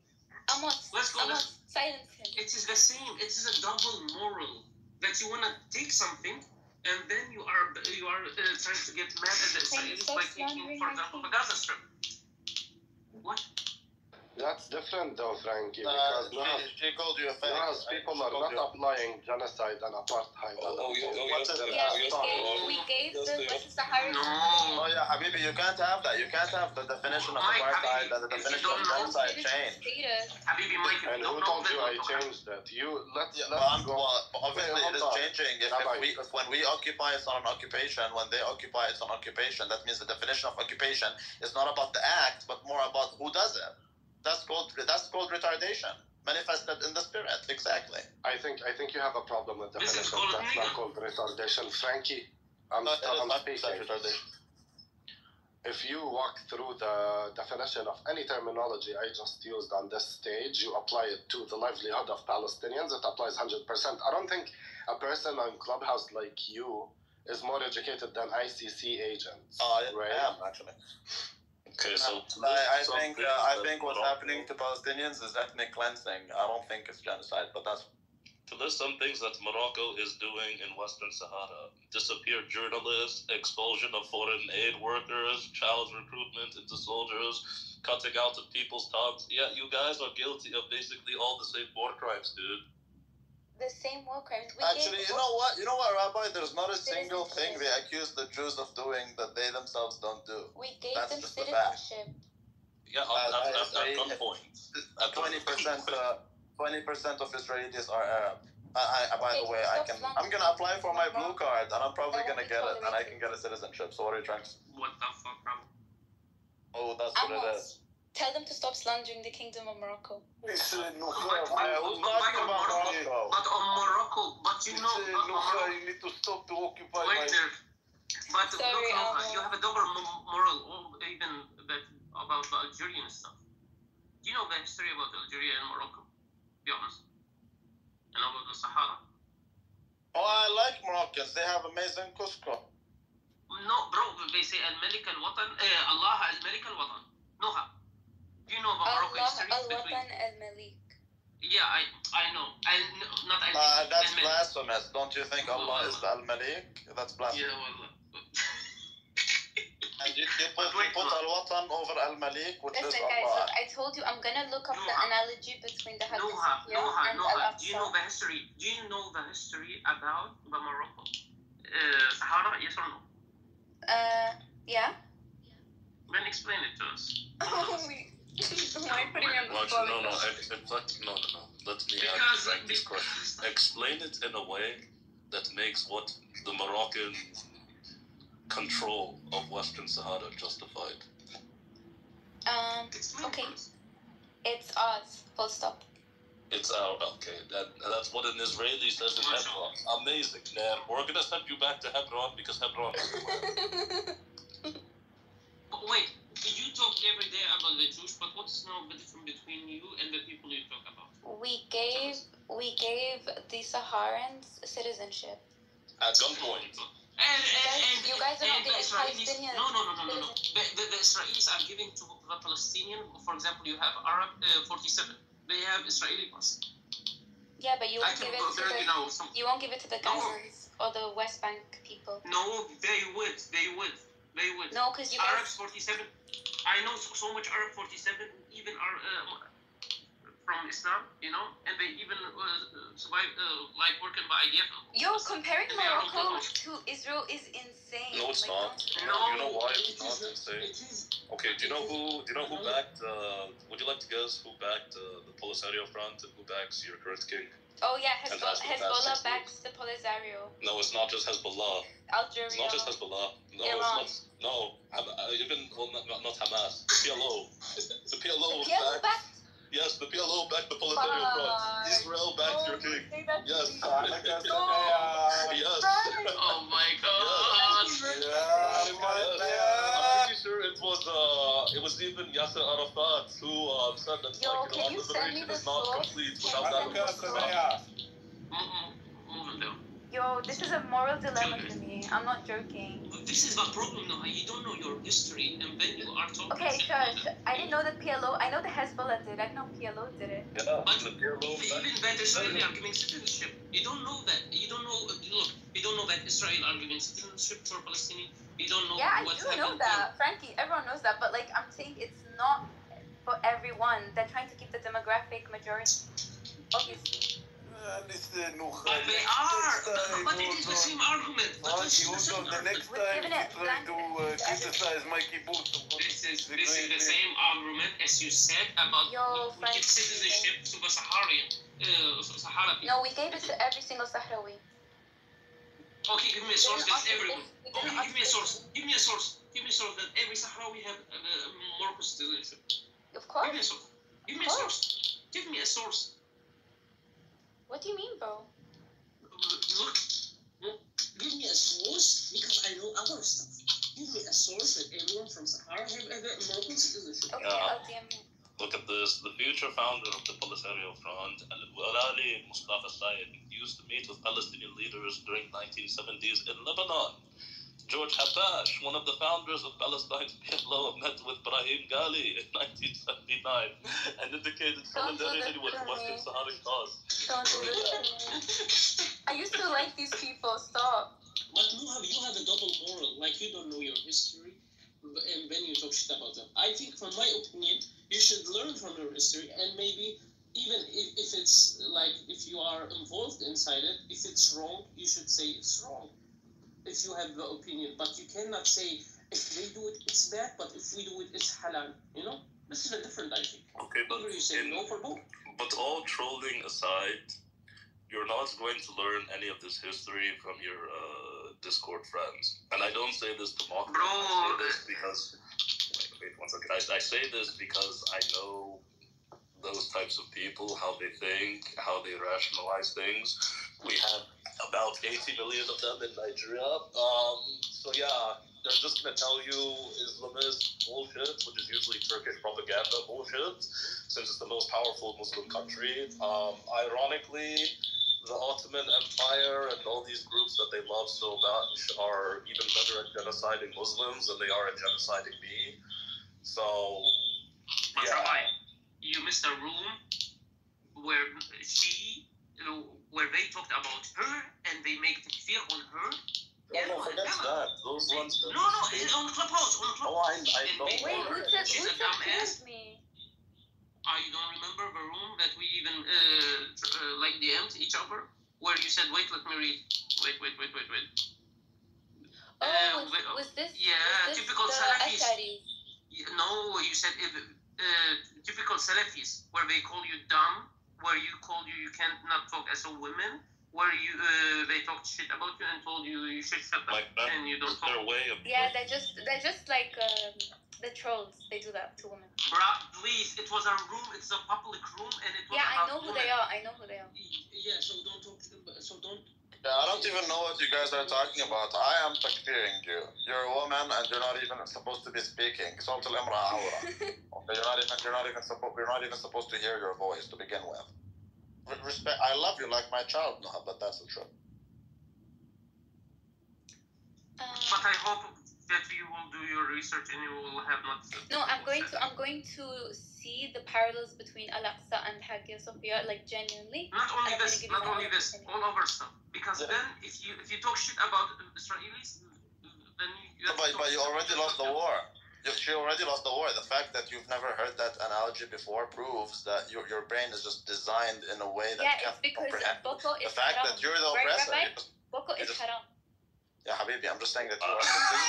Let's go. Silence him. It is the same. It is a double moral that you wanna take something, and then you are trying to get mad at the Israelis by taking, for example, the Gaza Strip. What? That's different though, Frankie, because she called you a fake. people are not applying genocide and apartheid. We gave the Western Sahara. Oh yeah, Habibi, you can't have that. You can't have the definition of apartheid and the definition of genocide change. Habibi, Mike, And who told you I changed that? Let's go. Obviously it is changing. When we occupy, it's not an occupation. When they occupy, it's an occupation. That means the definition of occupation is not about the act, but more about who does it. That's called retardation, manifested in the spirit. Exactly. I think you have a problem with This is definition. called That's not called retardation, Frankie. I'm speaking. If you walk through the definition of any terminology I just used on this stage, you apply it to the livelihood of Palestinians, it applies 100%. I don't think a person on Clubhouse like you is more educated than ICC agents. Right? I am, actually. Okay, so I think what's happening to Palestinians is ethnic cleansing. I don't think it's genocide, but that's... to list some things that Morocco is doing in Western Sahara: disappeared journalists, expulsion of foreign aid workers, child recruitment into soldiers, cutting out of people's tongues. Yeah, you guys are guilty of basically all the same war crimes, dude. The same war crimes. Actually, you know what, Rabbi? There's not a single thing they accuse the Jews of doing that they themselves don't do. We gave That's them just the fact. citizenship. Yeah, at gunpoint. 20% of Israelis are Arab. By the way, I'm gonna apply for my blue card, and I'm probably gonna get it, and I can get a citizenship. So what are you trying to? What the fuck, bro? Oh, that's what it is. Tell them to stop slandering the Kingdom of Morocco. Who's talking about Morocco? But on Morocco, but you know, you need to stop to occupy wait there. But Sorry, look, you have a double moral, even that about the Algerian stuff. Do you know the history about Algeria and Morocco? Be honest. And about the Sahara. Oh, I like Moroccans. They have amazing couscous. No, bro, they say Al-Malik al-Watan, Allah al-Malik al-Watan. Noha. Do you know about Morocco history? Al-Watan al-Malik. Yeah, I know. Not al-Malik. That's blasphemous. Don't you think Allah is Al-Malik? That's blasphemous. Yeah, well. And you put Al-Watan over Al-Malik, which is Listen, Allah. guys, look, I told you I'm gonna look up the analogy between the Hadith Noha. and Al-Aqsa. Do you know the history? Do you know the history about the Morocco? Sahara, yes or no? Yeah. Then explain it to us. Why putting me on the spot? No. Let me Because- ask this question. Explain it in a way that makes what the Moroccan control of Western Sahara justified. Explain Okay. to us. It's ours. Full stop. It's our okay. That's what an Israeli says in Hebron. Amazing, man. We're gonna send you back to Hebron because Hebron. But wait, you talk every day about the Jews, but what is now the difference between you and the people you talk about? We gave the Saharans citizenship. At gunpoint. And You guys are not the giving Israelis. Palestinians No. The Israelis are giving to the Palestinian. For example, you have Arab 47. They have Israeli ones. Yeah, but you I won't can give it go to there, you know. you won't give it to the Gazans or the West Bank people. No, they would. No, because you Arabs guys. 47. I know so much Arab 47 even are from Islam, you know, and they even survive like working by IDF. Yo, comparing And they are Morocco Muslims. to Israel is insane. No, it's Like, not. No, You know why it's not insane? It is. Okay, do you know who backed? Would you like to guess who backed the Polisario Front and who backs your current king? Oh yeah, And that's the Hezbollah best. backs the Polisario. No, it's not just Hezbollah. Algeria. It's not just Hezbollah. No, Iran. it's not. No, even not Hamas. The PLO. The PLO PLO backed. Yes, the PLO backed the Polisario Front. Israel backed your king. Yes. Yes. Oh my God. I'm pretty sure it was even Yasser Arafat who said that Yo, can you send me liberation the is not source? complete Can without you that. send me the source? Moving down. Yo, this is a moral dilemma to me. I'm not joking. This is the problem, Noha. You don't know your history, and then you are talking. Okay, shush. I didn't know that PLO. I know the Hezbollah did. I didn't know PLO did it. Yeah, But the PLO even that Israeli are giving citizenship. You don't know that. You don't know. Look, you don't know that Israel are giving citizenship for Palestinian. You don't know Yeah, I what do happened know that. Frankie, everyone knows that. But like, I'm saying it's not for everyone. everyone. They're trying to keep the demographic majority. Obviously. But they are. But it is the same argument. But it's the same the next time you try to criticize Mikey Booth. This is the same argument as you said about we give citizenship to the Saharian. Sahara people. No, we gave it to every single Sahrawi. Okay, give me a source that everyone. Okay, give me a source. Give me a source. Give me a source that every Sahrawi have Moroccan citizenship. Of course. Give me a source. Give me a source. Give me a source. What do you mean, bro? Look. Give me a source because I know other stuff. Give me a source that everyone from Sahara have Moroccan citizenship. Okay, I'll DM you. Look at this. The future founder of the Polisario Front, Al-Walali Mustafa Said, used to meet with Palestinian leaders during 1970s in Lebanon. George Habash, one of the founders of Palestine's PLO, met with Brahim Ghali in 1979 and indicated solidarity with Western Sahara cause. Don't do this to me. I used to like these people. Stop. But Nuhab, you have a double moral. Like, you don't know your history, and then you talk shit about them. I think, from my opinion, you should learn from your history, and maybe even if it's like, if you are involved inside it, if it's wrong, you should say it's wrong. If you have the opinion, but you cannot say if they do it, it's bad, but if we do it, it's halal. You know, this is a different, I think. Okay, but you say no for both. But all trolling aside, you're not going to learn any of this history from your Discord friends. And I don't say this to mock them. I say this because wait 1 second. I say this because I know those types of people, how they think, how they rationalize things. We have about 80 million of them in Nigeria. So yeah, they're just gonna tell you Islamist bullshit, which is usually Turkish propaganda bullshit, since it's the most powerful Muslim country. Ironically, the Ottoman Empire and all these groups that they love so much are even better at genociding Muslims than they are at genociding me. So, yeah. Rabbi, you missed a room where they talked about her and they make the fear on her. No, forget that. Those ones. No, on Clubhouse. Oh, I know. Wait, who said She's a dumbass. me? You don't remember the room that we even like DM'd each other? Where you said, wait, let me read. Wait. Oh, was this? Yeah, was this typical the Salafis. Ash'ari? No, you said typical Salafis, where they call you dumb, where you can't not talk as a woman, where they talked shit about you and told you you should shut up and you don't talk. Their way of Yeah, they're just like the trolls. They do that to women. Bruh, please, it was a room. It's a public room, and it was. Yeah, I know women. who they are. Yeah, so don't talk. So don't. Yeah, I don't even know what you guys are talking about. I am takfiring you. You're a woman and you're not even supposed to be speaking. صوت الامرأة عورة. Okay, we're not even supposed to hear your voice to begin with. Respect. I love you like my child, Noha, but that's the truth. But I hope that you will do your research and you will have not. No, I'm going to see the parallels between Al-Aqsa and Hagia Sophia, like genuinely. Not only this, all over stuff. Because then, if you talk shit about Israelis, then you. But you already lost the war. She already lost the war. The fact that you've never heard that analogy before proves that your brain is just designed in a way that can't comprehend. Boko is the fact haram. that you're the oppressor. Right, Boko is haram. Yeah, Habibi, I'm just saying that you are simply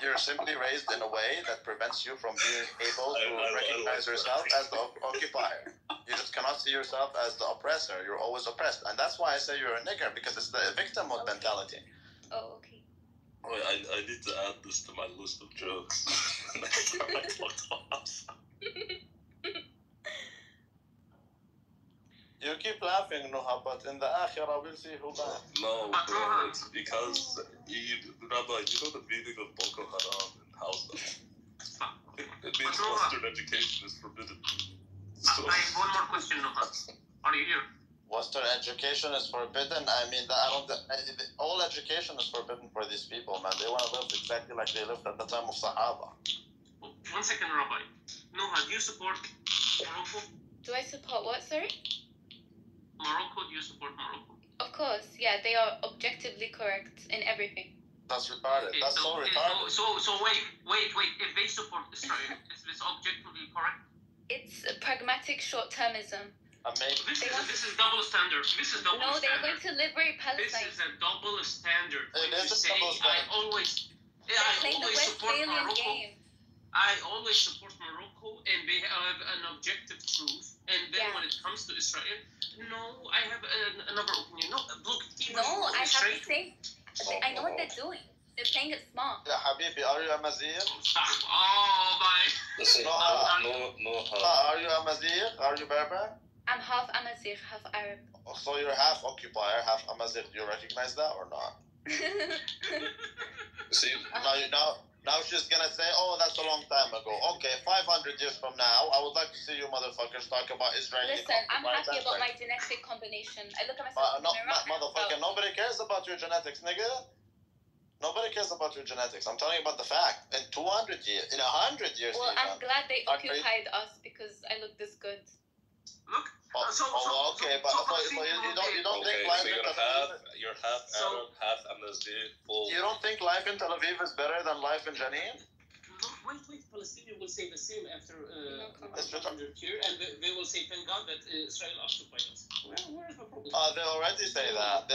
you're simply raised in a way that prevents you from being able to recognize yourself as the occupier. You just cannot see yourself as the oppressor. You're always oppressed. And that's why I say you're a nigger, because it's the victim mode mentality. Oh, okay. Wait, I need to add this to my list of jokes. Next time I talk to us. You keep laughing, Noha, but in the akhirah we'll see who laughs. No, bro, it's because Rabbi, you know the meaning of Boko Haram and Hausa? It means Western education is forbidden. So. I have one more question, Noha. Are you here? Western education is forbidden. I mean, all education is forbidden for these people, man. They want to live exactly like they lived at the time of Sahaba. 1 second, Rabbi. Noha, do you support Morocco? Do I support what, sorry? Morocco, do you support Morocco? Of course, yeah, they are objectively correct in everything. That's retarded. Okay, That's so retarded. So wait. If they support Israel. Is this objectively correct? It's pragmatic short-termism. This is double standard. This is double No, standard. they're going to liberate Palestine. This is a double standard. When It you is a say, double standard. I always Playing the support Westphalian Morocco. game. I always support Morocco, and they have an objective truth. And then Yeah. when it comes to Israel, no, I have another opinion. No, look, even No, I have straight. to say, I know what they're doing. They're playing it smart. Yeah, Habibi, are you a Mazir? Oh my! Listen, No, are you a Mazir? Are you Berber? I'm half Amazigh, half Arab. So you're half occupier, half Amazigh. Do you recognize that or not? See, Now she's gonna say, "Oh, that's a long time ago." Okay, 500 years from now, I would like to see you motherfuckers talk about Israeli. Listen, I'm happy occupied about my territory. genetic combination. I look at myself No, in the mirror. motherfucker, nobody cares about your genetics, nigga. Nobody cares about your genetics. I'm telling you about the fact. In 200 years, in 100 years, Well, even. I'm glad they Okay. occupied us because I look this good. Look. Okay, but you don't think life so in you're Tel Aviv? you're half Arab, half Amazigh, full. You don't think life in Tel Aviv is better than life in Jenin? Wait, Palestinians will say the same after That's 100 years, and they will say, thank God that Israel occupied us. Where is the problem? They already say that.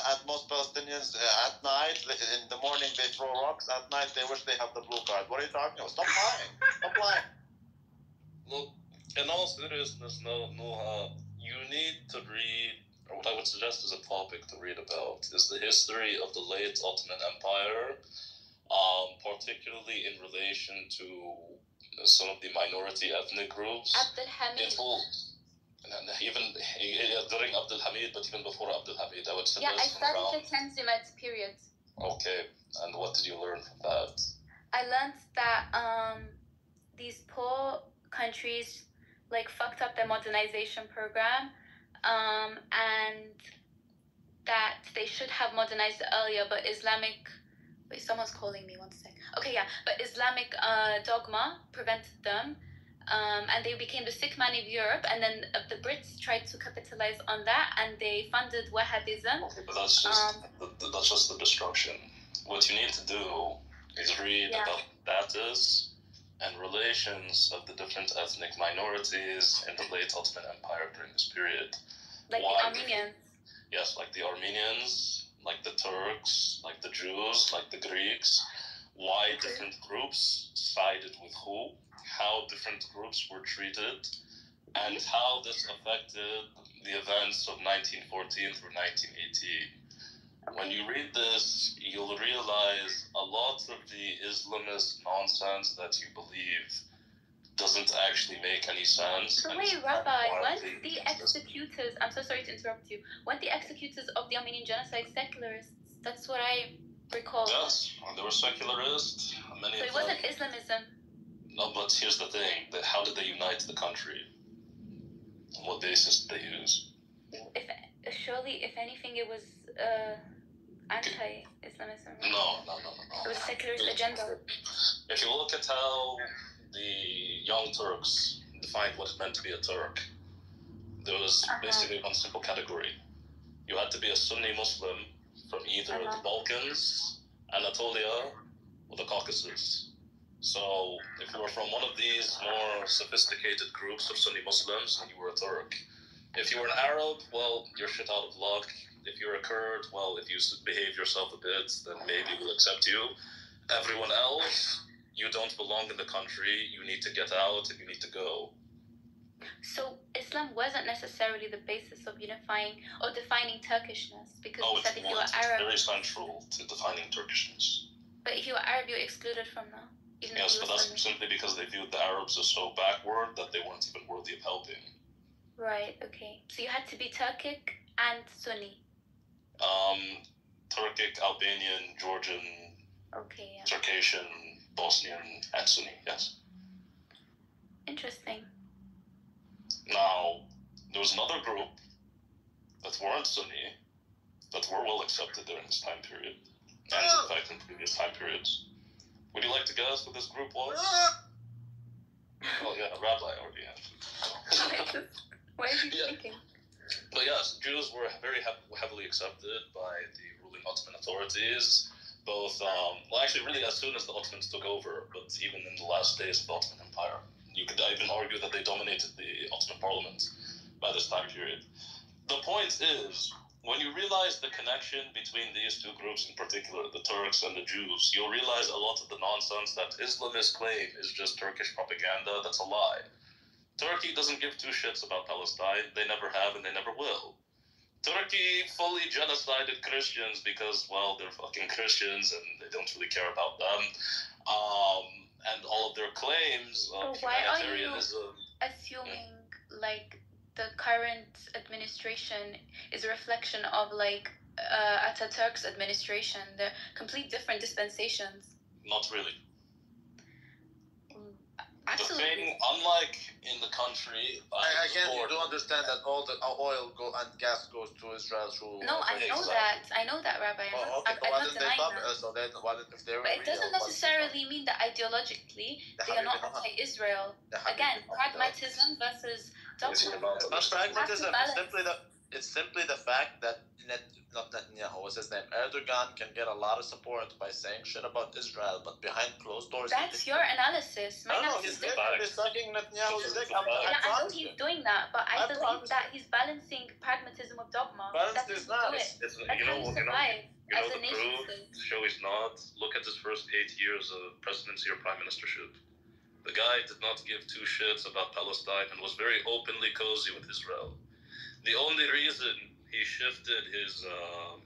And most Palestinians, at night, in the morning they throw rocks. At night they wish they have the blue card. What are you talking about? Stop lying. Stop lying. Look, in all seriousness, you need to read, or what I would suggest as a topic to read about, is the history of the late Ottoman Empire, particularly in relation to some of the minority ethnic groups. Abdul Hamid. Even during Abdul Hamid, but even before Abdul Hamid, I would suggest. Yeah, I studied the Tanzimat period. Okay, and what did you learn from that? I learned that these poor countries like fucked up their modernization program, and that they should have modernized earlier, but Islamic. Wait, someone's calling me. 1 sec. Okay, yeah, but Islamic dogma prevented them, and they became the sick man of Europe, and then the Brits tried to capitalize on that, and they funded Wahhabism. Okay, but that's just the destruction. What you need to do is read about status and relations of the different ethnic minorities in the late Ottoman Empire during this period. Like the Armenians. Yes, like the Armenians, like the Turks, like the Jews, like the Greeks. Why different groups sided with who, how different groups were treated, and how this affected the events of 1914 through 1918. When you read this, you'll realize a lot of the Islamist nonsense that you believe doesn't actually make any sense. So wait, Rabbi, weren't the executors, I'm so sorry to interrupt you, weren't the executors of the Armenian genocide secularists? That's what I recall. Yes, they were secularists. Many so of it wasn't them. Islamism. No, but here's the thing. How did they unite the country? On what basis did they use? Surely, if anything, it was anti-Islamism. Right? No. It was a secularist agenda. If you look at how the Young Turks defined what it meant to be a Turk, there was basically one simple category. You had to be a Sunni Muslim from either the Balkans, Anatolia, or the Caucasus. So if you were from one of these more sophisticated groups of Sunni Muslims, then you were a Turk. If you were an Arab, well, you're shit out of luck. If you're a Kurd, well, if you behave yourself a bit, then maybe we'll accept you. Everyone else, you don't belong in the country, you need to get out, and you need to go. So Islam wasn't necessarily the basis of unifying or defining Turkishness, because you said if you were Arab... It's very central to defining Turkishness. But if you were Arab, you're excluded from that. Yes, but that's simply because they viewed the Arabs as so backward that they weren't even worthy of helping. Right, okay. So you had to be Turkic and Sunni. Turkic, Albanian, Georgian, Circassian, Bosnian, and Sunni, yes. Interesting. Now, there was another group that weren't Sunni, that were well accepted during this time period, and in fact in previous time periods. Would you like to guess what this group was? Oh yeah, Rabbi already answered. What are you thinking? But yes, Jews were very heavily accepted by the ruling Ottoman authorities. both, well, actually, really, as soon as the Ottomans took over, but even in the last days of the Ottoman Empire, you could even argue that they dominated the Ottoman Parliament by this time period. The point is, when you realize the connection between these two groups in particular, the Turks and the Jews, you'll realize a lot of the nonsense that Islamists claim is just Turkish propaganda. That's a lie. Turkey doesn't give two shits about Palestine. They never have and they never will. Turkey fully genocided Christians because, well, they're fucking Christians and they don't really care about them. And all of their claims of humanitarianism. Assuming like the current administration is a reflection of like Ataturk's administration? They're complete different dispensations. Not really. Absolutely. The thing, unlike in the country, again, you do understand that all the oil and gas goes to Israel through. No, I know that. I know that, Rabbi. Okay, I'm not denying that. So then, if they were but it doesn't necessarily mean that ideologically they are not anti-Israel. Again, pragmatism versus dogma. Pragmatism. It's simply the fact that not Netanyahu, what's his name? Erdogan can get a lot of support by saying shit about Israel, but behind closed doors. That's your analysis. My analysis is different. He's sucking Netanyahu's dick. I know he's doing that, but I believe that he's balancing pragmatism with dogma. That's is not. That's how you survive as a nation. Show he's not. Look at his first 8 years of presidency or prime ministership. The guy did not give two shits about Palestine and was very openly cozy with Israel. The only reason he shifted his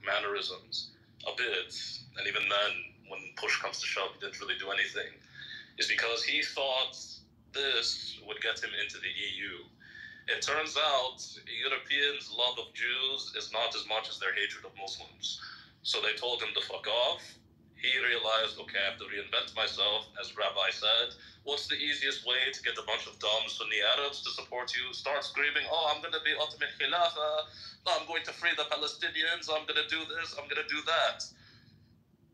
mannerisms a bit, and even then, when push comes to shove, he didn't really do anything, is because he thought this would get him into the EU. It turns out Europeans' love of Jews is not as much as their hatred of Muslims. So they told him to fuck off. He realized, okay, I have to reinvent myself. As Rabbi said, what's the easiest way to get a bunch of dumb Sunni Arabs to support you? Start screaming, oh, I'm going to be Ottoman Khilafah. I'm going to free the Palestinians. I'm going to do this. I'm going to do that.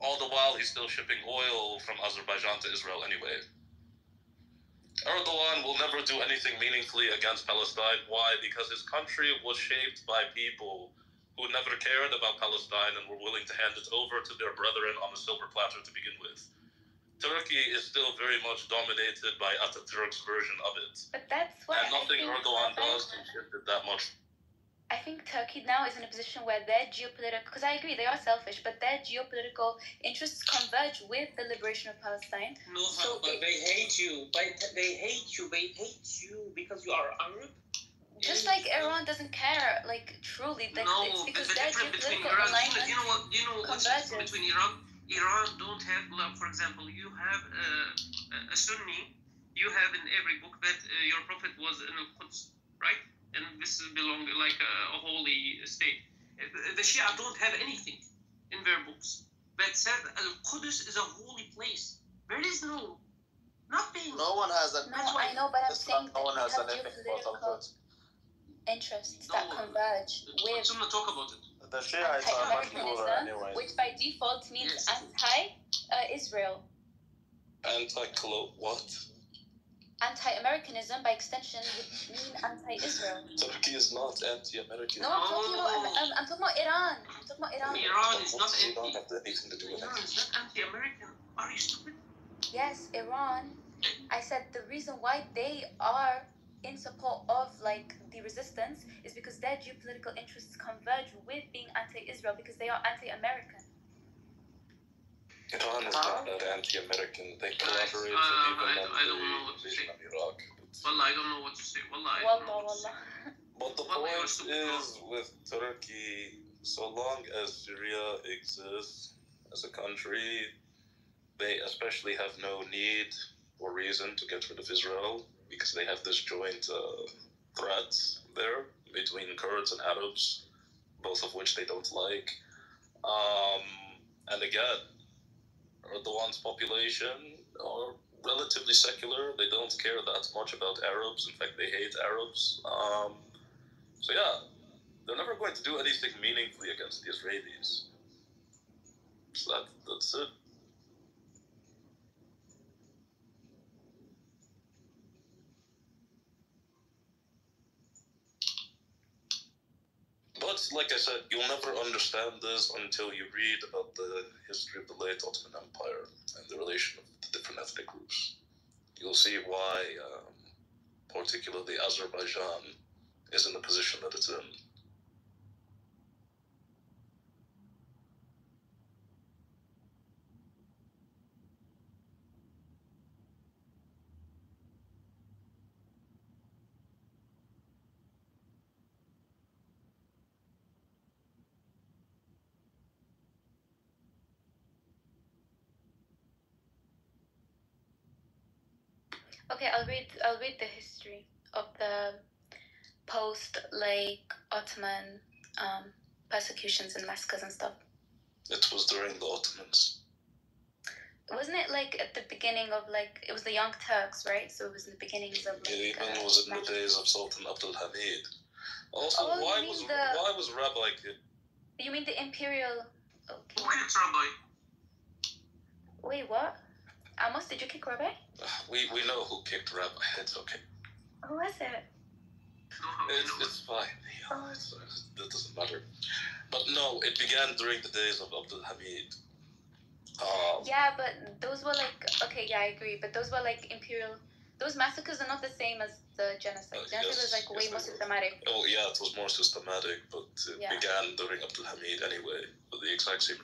All the while, he's still shipping oil from Azerbaijan to Israel anyway. Erdogan will never do anything meaningfully against Palestine. Why? Because his country was shaped by people who never cared about Palestine and were willing to hand it over to their brethren on a silver platter to begin with. Turkey is still very much dominated by Ataturk's version of it. But that's why and nothing Erdogan does to shift it that much. I think Turkey now is in a position where their geopolitical, because I agree they are selfish, but their geopolitical interests converge with the liberation of Palestine. No, so but they hate you. They hate you because you are Arab. Just like Iran doesn't care, like truly, it's because the their difference between geopolitical Iran. alignment. You know what's the difference between Iran? Iran don't have, like, for example, you have a Sunni. You have in every book that your prophet was in Al-Quds, right? And this belongs like a holy state. The Shia don't have anything in their books that said Al-Quds is a holy place. There is nothing. No one has that. No, I know, but I'm saying no one has that geopolitical interests that converge with. Someone talk about it. The Shiites are much cooler anyway. Which by default means anti-Israel. What? Anti-Americanism, by extension, would mean anti-Israel. Turkey is not anti-American. No, I'm talking about Iran. I'm talking about Iran. Iran is not anti. Don't have anything to do with Iran is not anti-American. Are you stupid? Yes, Iran. I said the reason why they are in support of like the resistance is because their geopolitical interests converge with being anti-Israel because they are anti-American. Iran is not anti-American. They collaborate even on the invasion of Iraq. Wallah, I don't know what to say. Wallah. But the point is, with Turkey, so long as Syria exists as a country, they especially have no need or reason to get rid of Israel because they have this joint threat there between Kurds and Arabs, both of which they don't like. And again, Erdogan's population are relatively secular. They don't care that much about Arabs. In fact, they hate Arabs. So yeah, they're never going to do anything meaningfully against the Israelis. So that's it. But but like I said, you'll never understand this until you read about the history of the late Ottoman Empire and the relation of the different ethnic groups. You'll see why, particularly Azerbaijan, is in the position that it's in. Okay, I'll read the history of the post Ottoman persecutions and massacres and stuff. It was during the Ottomans. Wasn't it at the beginning of it was the Young Turks, right? So it was in the beginnings of It even was in the days of Sultan Abdul Hamid. Also, why was Rabbi killed? You mean the imperial? Okay. Who killed Rabbi? Wait, what? Amos, did you kick Rabbi? We know who kicked Rabbi. It's okay. Who was it? It's fine. Yeah, it doesn't matter. But no, it began during the days of Abdul Hamid. Yeah, but those were okay, yeah, I agree. But those were imperial. Those massacres are not the same as the genocide. Genocide was way more systematic. Oh yeah, it was more systematic, but it began during Abdul Hamid anyway, for the exact same.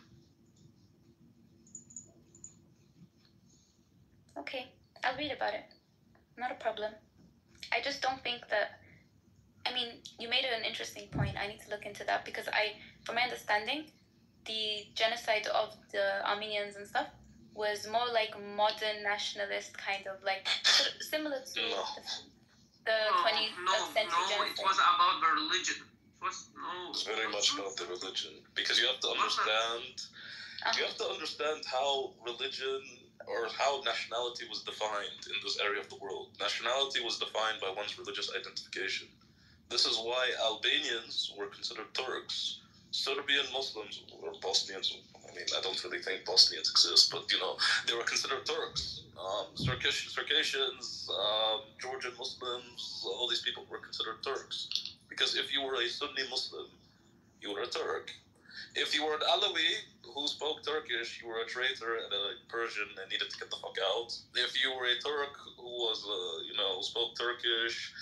Okay, I'll read about it. Not a problem. I just don't think that. I mean, you made an interesting point. I need to look into that because from my understanding, the genocide of the Armenians and stuff was more modern nationalist kind of similar to the 20th century genocide. It was about the religion. It's very much about the religion because you have to understand. You have to understand how religion or how nationality was defined in this area of the world. Nationality was defined by one's religious identification. This is why Albanians were considered Turks. Serbian Muslims or Bosnians, I mean, I don't really think Bosnians exist, but they were considered Turks. Circassians, Georgian Muslims, all these people were considered Turks. Because if you were a Sunni Muslim, you were a Turk. If you were an Alawi who spoke Turkish, you were a traitor and a Persian and needed to get the fuck out. If you were a Turk who was, spoke Turkish,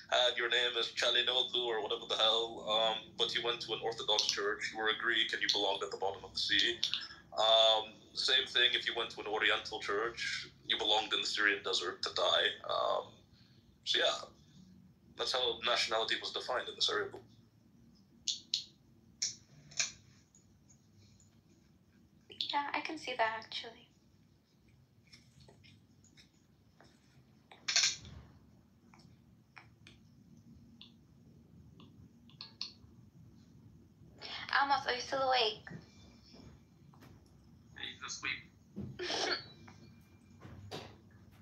had your name as Chalinodu or whatever the hell, but you went to an Orthodox church, you were a Greek and you belonged at the bottom of the sea. Same thing if you went to an Oriental church, you belonged in the Syrian desert to die. So yeah, that's how nationality was defined in this area. Yeah, I can see that actually. Amos, are you still awake? He's asleep.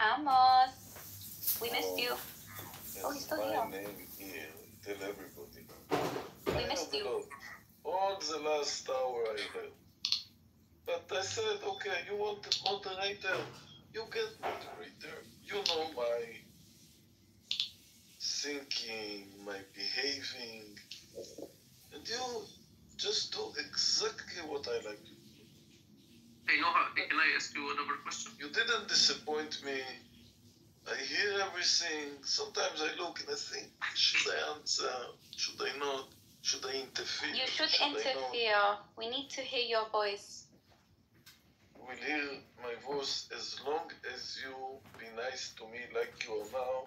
Amos, we missed you. Oh, he's still here. My name here. Tell everybody. We missed you. All the last hour I heard. But I said, okay, you want the moderator? You get moderator. You know my thinking, my behaving. And you just do exactly what I like to do. Hey, Noha, can I ask you another question? You didn't disappoint me. I hear everything. Sometimes I look and I think, should I answer? Should I not? Should I interfere? You should interfere. We need to hear your voice. Will hear my voice as long as you be nice to me like you are now.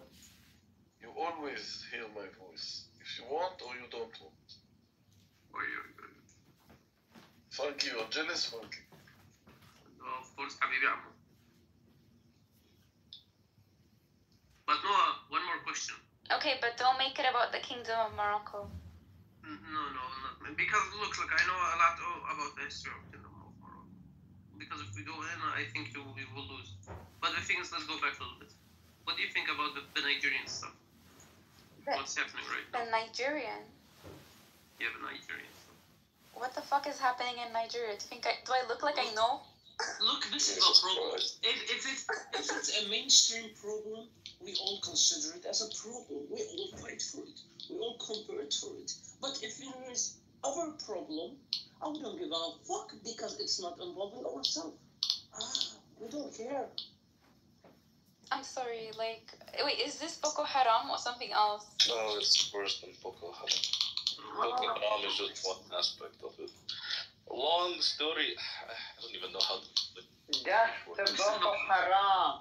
You always hear my voice. If you want or you don't want. Funky, you're jealous, Funky? Of course, حبيبي عمو. But Noah, one more question. Okay, but don't make it about the Kingdom of Morocco. No, not because it looks like I know a lot about the history of Kingdom of Morocco. Because if we go in, I think we will lose. But the thing is, let's go back a little bit. What do you think about the Nigerian stuff? What's happening right now? The Nigerian? Yeah, the Nigerian stuff. What the fuck is happening in Nigeria? Do I look like I know? Look, this is a problem. If it's a mainstream problem, we all consider it as a problem. We all fight for it. We all convert for it. But if there is our problem, and we don't give a fuck because it's not involving ourselves. We don't care. I'm sorry, like, wait, is this Boko Haram or something else? No, it's worse than Boko Haram. Boko Haram is just one aspect of it. Long story, I don't even know how to... Death to Boko Haram.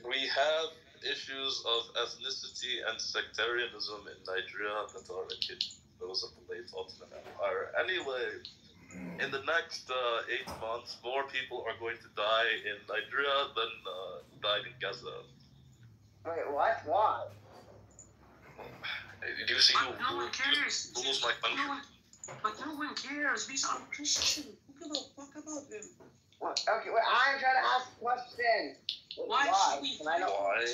We have issues of ethnicity and sectarianism in Nigeria that are akin to those of the late Ottoman Empire. Anyway, in the next 8 months, more people are going to die in Nigeria than died in Gaza. Wait, what? Why? Do you see But no one cares. rules my country? But no one cares. These are Christians. Who give a fuck about them? Okay, wait, I'm trying to ask a question. Why should we Can I know? Why?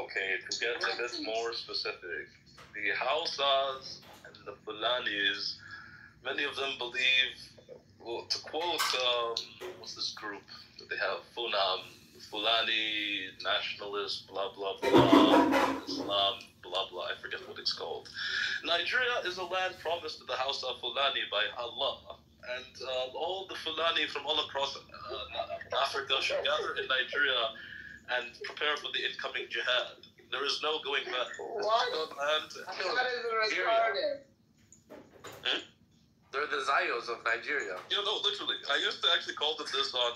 Okay, to get a bit more specific, the Hausas and the Fulanis, many of them believe, well, to quote, what's this group that they have? Fulani, nationalist, blah, blah, blah, Islam, blah, blah, I forget what it's called. Nigeria is a land promised to the Hausa Fulani by Allah. And all the Fulani from all across Africa should gather in Nigeria and prepare for the incoming jihad. There is no going back. What? And What is retarded? They're the Zayos of Nigeria. you know, literally, I used to actually call them this on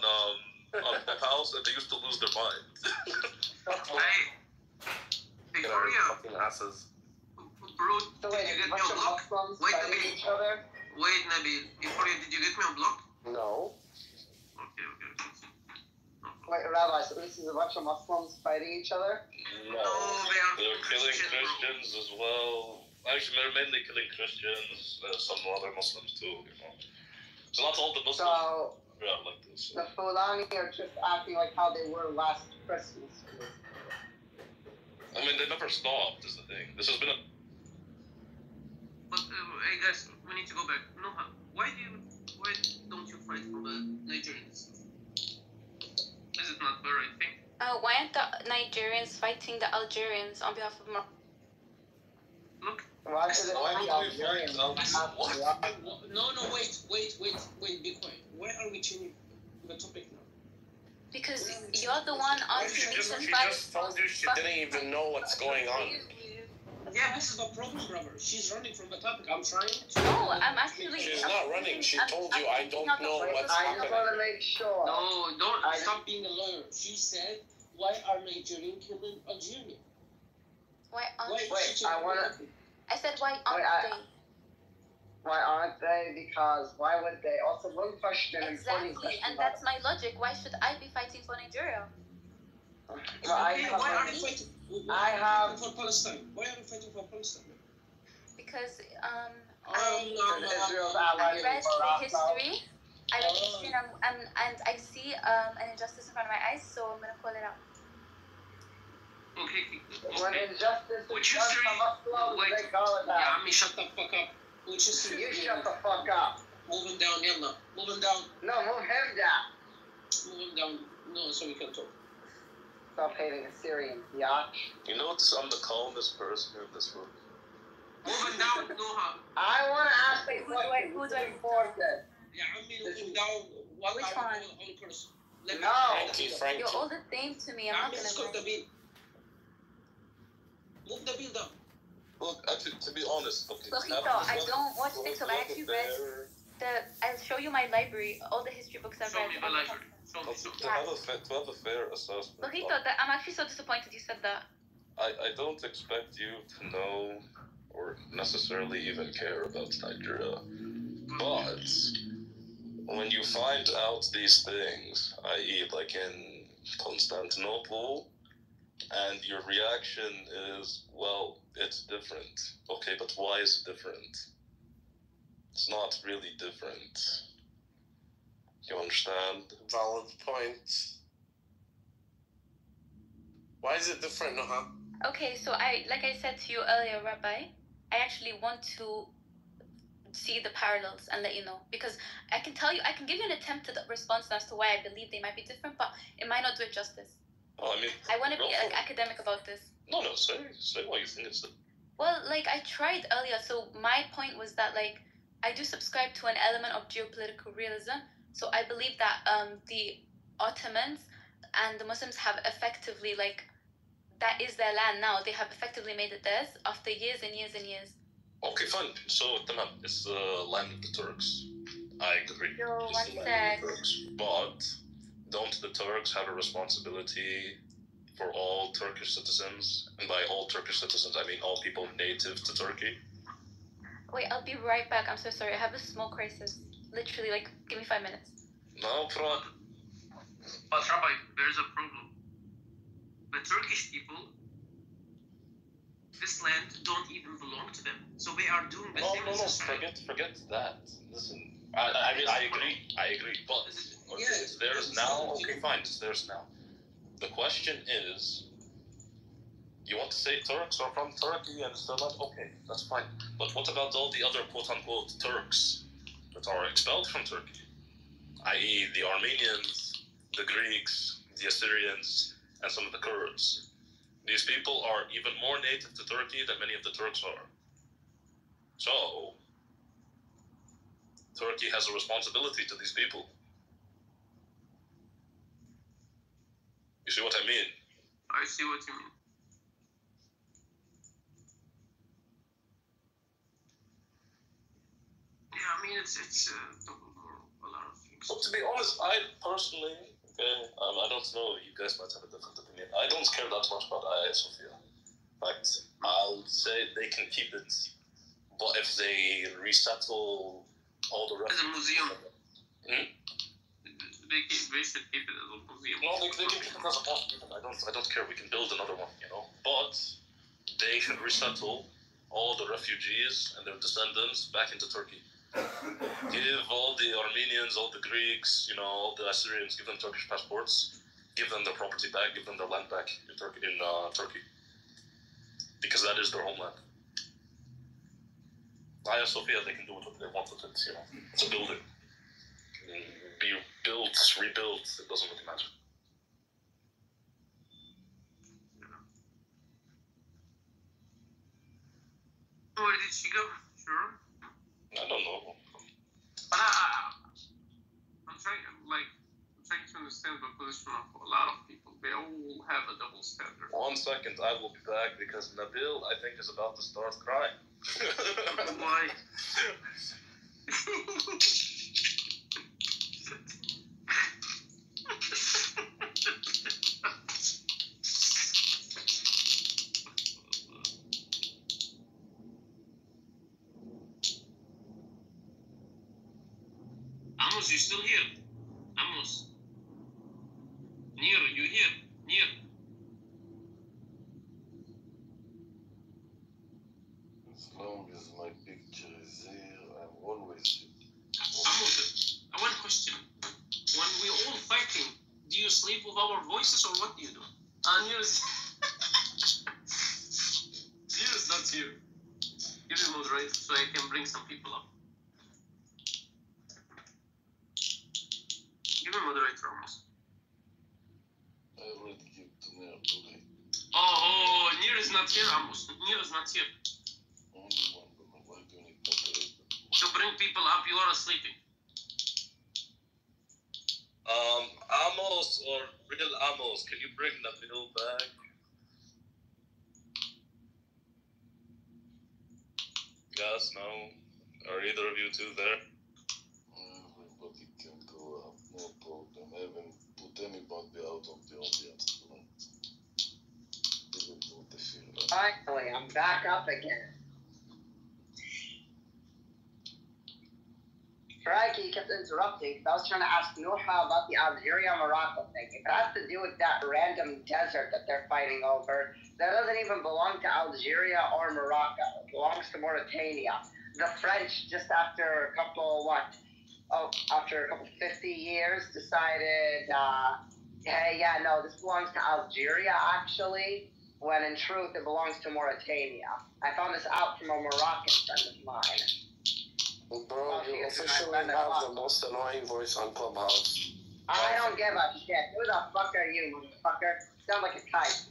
House, and they used to lose their mind. Hey, Victoria, Fucking asses. bro, So did wait, you get a me bunch on of block? Muslims Wait, fighting Nabil. each other? Wait, Nabil. Victoria, did you get me on block? No. Okay. Wait, Rabbi, so this is a bunch of Muslims fighting each other? No, they are They're killing Christian, bro. Christians as well. Actually, they're mainly killing Christians, some other Muslims too, you know. So not all the Muslims So, are like this. the Fulani are just acting like how they were last Christmas. I mean, they never stopped, is the thing. This has been a... But hey guys, we need to go back. Noha, why don't you fight for the Nigerians? Is it not the right thing? Why aren't the Nigerians fighting the Algerians on behalf of Morocco? Look, Why should it Why be don't we Algerians? fight No, wait, be quiet. Why are we changing the topic now? Because you're the one She asking me just to fight. told you she didn't even know what's going on. Yeah, this is the problem, brother. She's running from the topic. I'm trying to... No, I'm actually. She's not running. She told you, I don't know what's I just want to happening. make sure. no, don't. Stop being a lawyer. She said, why are Nigerian killing Algeria? Why aren't Why? Wait, I want to... I said why aren't Wait, they? Why aren't they? Because why would they? Also, one question, important Exactly, question. and that's my logic. Why should I be fighting for Nigeria? Well, Okay, why are you fighting? I have... for Palestine. Why are you fighting for Palestine? Because Israel's I allies read with the Morocco. history. I read the history and I see an injustice in front of my eyes, so I'm gonna call it out. Okay. When injustice is Which done history? to Muslims, Wait. they call it Yeah, out. I mean, shut Shut the fuck up. Which is You shut the fuck up. Moving down, yalla. Moving down. No, move him down. Moving down. No, so we can talk. Stop hating Assyrians, biatch. You notice I'm the calmest person in this room. moving down, Noha. I want to ask Wait, a who do I- question. who do I- important. Yeah, I mean, moving down. What Which are one? all person? Let me- No. Frankie. You're all the same to me. I'm I not mean, gonna stop the lie. bill. Move the bill down. Look, actually, to be honest, okay. Lojito, I don't watch TikTok. I actually read I'll show you my library, all the history books I've Show read. me the library. Show me. To have a fair assessment. Lojito, I'm actually so disappointed you said that. I don't expect you to know or necessarily even care about Nigeria. But when you find out these things, i.e. like in Constantinople, and your reaction is, well, it's different. Okay, but why is it different? It's not really different. You understand? Valid point. Why is it different, Noha? Okay, so like I said to you earlier, Rabbi, I actually want to see the parallels and let you know, because I can give you an attempted response as to why I believe they might be different, but it might not do it justice. Oh, I mean, I want to be go for it. academic about this. No, say why you think it's different. Well, like I tried earlier, so my point was that like I do subscribe to an element of geopolitical realism. So I believe that the Ottomans and the Muslims have effectively, like, that is their land now. They have effectively made it theirs after years and years and years. Okay, fine. So, tamam, it's the land of the Turks. I agree. Yo, It's one the land sec. of the Turks. But don't the Turks have a responsibility for all Turkish citizens? And by all Turkish citizens, I mean all people native to Turkey. Wait, I'll be right back. I'm so sorry. I have a small crisis. Literally, like, give me 5 minutes. No problem. But Rabbi, there's a problem. The Turkish people, this land don't even belong to them. So we are doing the same as Israel. Forget that. Listen, I mean, I agree. But okay, it's theirs now. Okay, fine, it's theirs now. The question is, you want to say Turks are from Turkey and still not? Okay, that's fine. But what about all the other quote-unquote Turks that are expelled from Turkey? I.e. the Armenians, the Greeks, the Assyrians, and some of the Kurds. These people are even more native to Turkey than many of the Turks are. So, Turkey has a responsibility to these people. You see what I mean? I see what you mean. Yeah, I mean, it's double moral, a lot of things. So to be honest, I personally, I don't know, you guys might have a different opinion. I don't care that much about Hagia Sophia. In fact, I'll say they can keep it, but if they resettle all the rest... As a museum. Hmm? They should keep it as a museum. No, they can keep it as a museum. I don't care, we can build another one, you know? But they should resettle all the refugees and their descendants back into Turkey. Give all the Armenians, all the Greeks, you know, all the Assyrians, give them Turkish passports, give them their property back, give them their land back in Turkey. Because that is their homeland. Hagia Sophia, they can do what they want with it, you know. It's a building. Be built, rebuilt, it doesn't really matter. Where did she go? Sure. I don't know. But I'm trying to understand the position of a lot of people. They all have a double standard. 1 second, I will be back because Nabil, I think, is about to start crying. Why? Amos, you still here? Amos. Nir, you here? Nir. As long as my picture is here, I'm always here. Amos, one question. When we're all fighting, do you sleep with our voices or what do you do? Nir is... Nir is not here. Give me moderator so I can bring some people up. Give me moderator, Amos. I already gave to Nir today. Oh, Nir is not here, Amos. Nir is not here. Only one, but why do you need moderator? To bring people up, you are sleeping. Amos or real Amos, can you bring Nabil back? Yes, no? Are either of you two there? Everybody can go up, no problem. I haven't put anybody out of the audience tonight. Didn't do the fear. Finally, I'm back up again. Crikey, you kept interrupting because I was trying to ask Nuha about the Algeria-Morocco thing. If it has to do with that random desert that they're fighting over, that doesn't even belong to Algeria or Morocco. It belongs to Mauritania. The French, just after a couple 50 years, decided, hey, yeah, no, this belongs to Algeria, actually, when in truth it belongs to Mauritania. I found this out from a Moroccan friend of mine. Bro, you officially have the most annoying voice on Clubhouse. I don't give a shit. Who the fuck are you, motherfucker? Sound like a kite.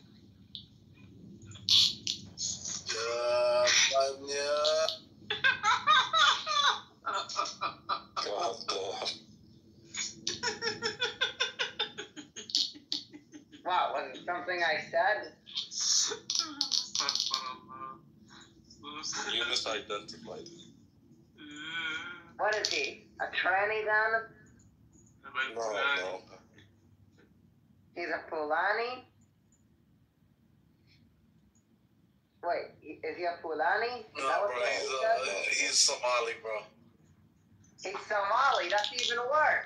something I said? You misidentified him. What is he? A tranny then? No. He's a Fulani? Wait, is he a Fulani? Is that what He's Somali, bro. He's Somali, that's even worse.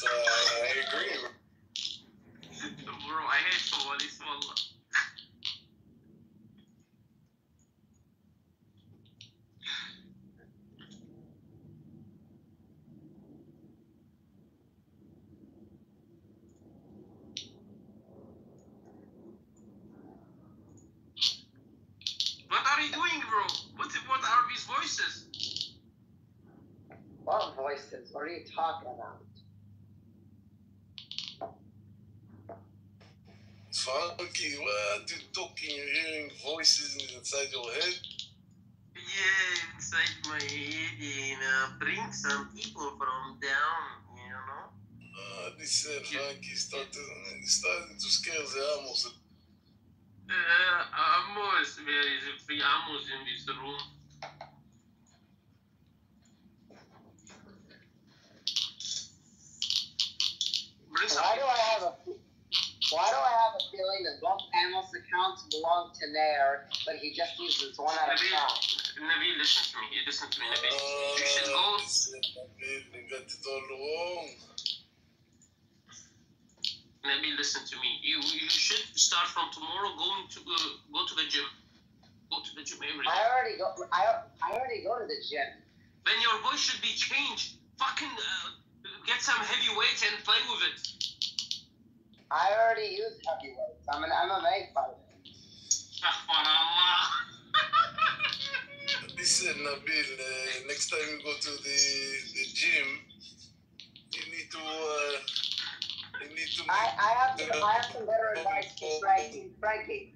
I agree. Bro, I hate Somalis, wallah. What are you doing, bro? What are these voices? What voices? What are you talking about? Funky, what you talking? You're hearing voices inside your head? Yeah, inside my head, bring some people from down, you know? This Funky started to scare the Amos. Amos, there is a free Amos in this room. Why do I have a feeling that both Amos accounts belong to Nair, but he just uses one at a time? Nabil, listen to me. Listen to me, Nabil. You should go. Nabil, you got it all wrong. Nabil, listen to me. You should start from tomorrow going to go to the gym. Go to the gym every day. I already go to the gym. Then your voice should be changed. Fucking get some heavy weights and play with it. I already use heavy weights. I'm an MMA fighter. Listen, Nabil, next time you go to the gym, you need to I have some better advice for Frankie.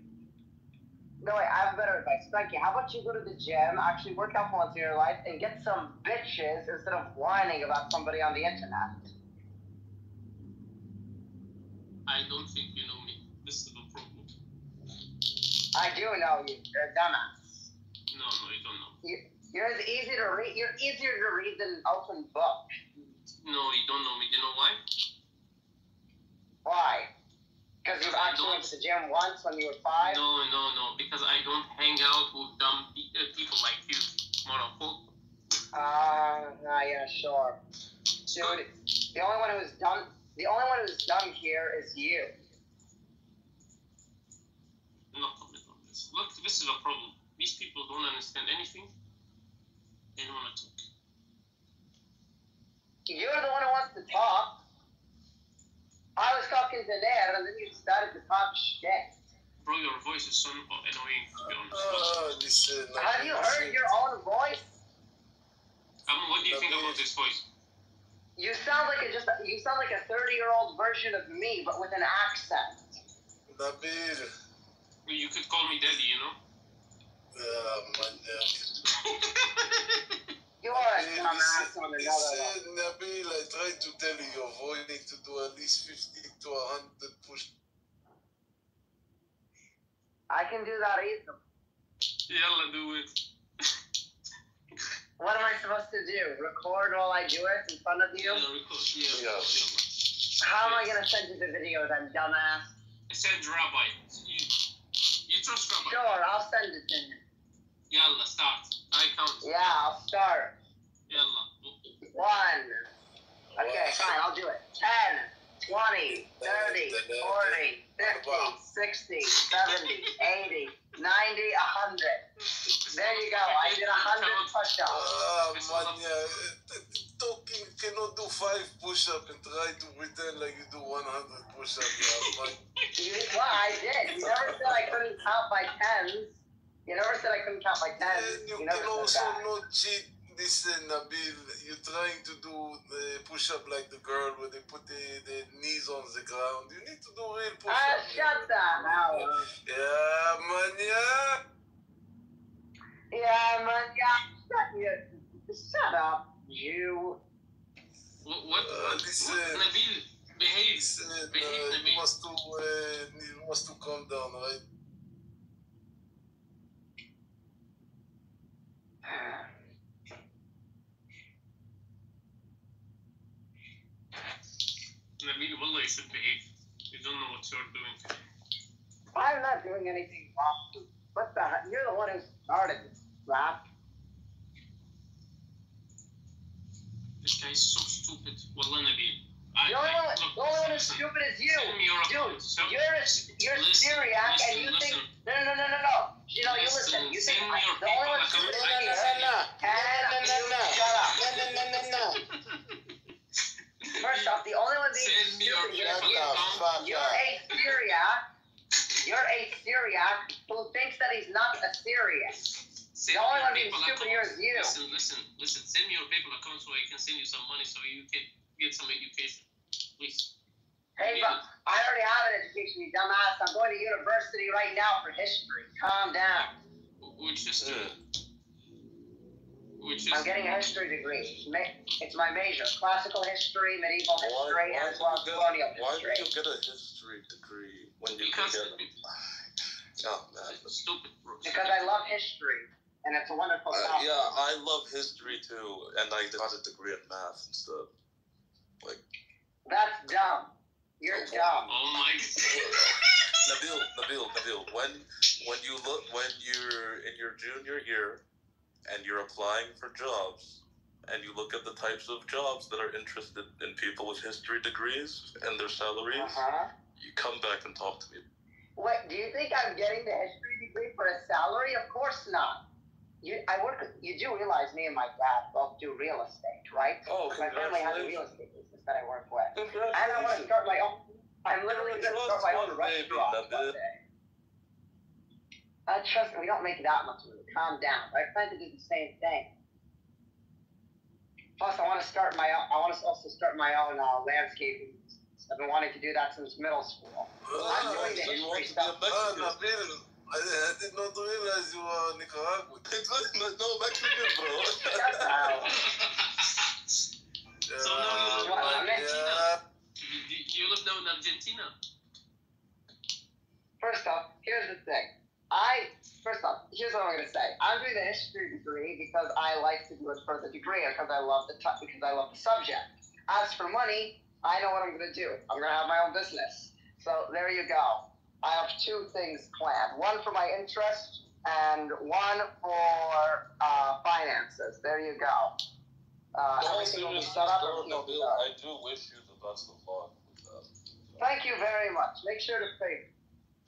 No, wait, I have better advice. Frankie, how about you go to the gym, actually work out for once in your life, and get some bitches instead of whining about somebody on the internet? I don't think you know me. This is the problem. I do know you. You're a dumbass. No, you don't know. You're as easy to read. You're easier to read than an open book. No, you don't know me. Do you know why? Why? Because you've actually went to the gym once when you were 5? No. Because I don't hang out with dumb people like you. Motherfucker. Yeah, sure. Dude, the only one who's dumb here is you. No comment on this. Look, this is a problem. These people don't understand anything. They don't want to talk. You're the one who wants to talk. I was talking to Nair, and then you started to talk shit. Bro, your voice is so annoying, to be honest. Have you heard your own voice? What do you think about this voice? You sound like a 30-year-old version of me, but with an accent. Nabil. You could call me daddy, you know? You are a dumbass on another level. Nabil, I tried to tell you your voice need to do at least 50 to 100 push. I can do that easily. Yalla, do it. What am I supposed to do? Record while I do it in front of you? Yeah. How am I going to send you the video then, dumbass? Send Rabbi. You trust Rabbi? Sure, I'll send it to you. Yalla, start. I count. Yeah, I'll start. Yalla. 1. Okay, fine, I'll do it. 10, 20, 30, 40, 50, 60, 70, 80, 90, 100. There you go. I did 100 push-ups. Talking, you cannot do 5 push-ups and try to pretend like you do 100 push-ups. Well, I did. You never said I couldn't count by 10s. You never said I couldn't count by 10s. You can also not cheat. Listen, Nabil, you're trying to do the push-up like the girl where they put the knees on the ground. You need to do real push-ups. Shut the hell up. Yeah, man, Yeah, man, shut up, you. What Nabil, behave. Listen, Behave, you Nabil. must to calm down, right? Nabil, wallah, you should behave. You don't know what you're doing. I'm not doing anything wrong. What the heck? You're the one who started this crap. This guy is so stupid. Wallah, Nabil. The only one who's stupid is you. Dude, you're Syriac and you think... No. You know, you listen. You think the only one stupid is you. Shut up. First off, the only one being stupid here is you. You're a Syriac who thinks that he's not a Syrian. The only one being stupid here is you. Listen. Send me your PayPal account so I can send you some money so you can get some education. Please. Hey, but I already have an education, you dumbass. I'm going to university right now for history. Calm down. Which is I'm getting a history degree. It's my major. Classical history, medieval history, and colonial history. Why did you get a history degree when you can get... Oh, man. Stupid, bro. Because I love history, and it's a wonderful topic. Yeah, I love history too, and I got a degree in math instead. Like... That's dumb. You're dumb. Oh my God. Nabil, when you're in your junior year and you're applying for jobs and you look at the types of jobs that are interested in people with history degrees and their salaries, you come back and talk to me. Wait, do you think I'm getting the history degree for a salary? Of course not. You do realize me and my dad both do real estate, right? Oh, my family has a real estate business that I work with. Congratulations. And I want to start my own. I'm literally going to start my own restaurant one day. Trust me, we don't make that much money. Calm down. I plan to do the same thing. Plus, I want to also start my own landscaping business. I've been wanting to do that since middle school. I'm doing the history stuff. I did not realize you were Nicaraguan. No, Mexican, bro. Shut up. So now you live in Argentina. Do you live now in Argentina? First off, here's the thing. Here's what I'm going to say. I'm doing the history degree because I like to do it for the degree and because I love the subject. As for money, I know what I'm going to do. I'm going to have my own business. So there you go. I have two things planned. One for my interest and one for finances. There you go. Everything will be set up. I do wish you the best of luck with that. Thank you very much. Make sure to pay.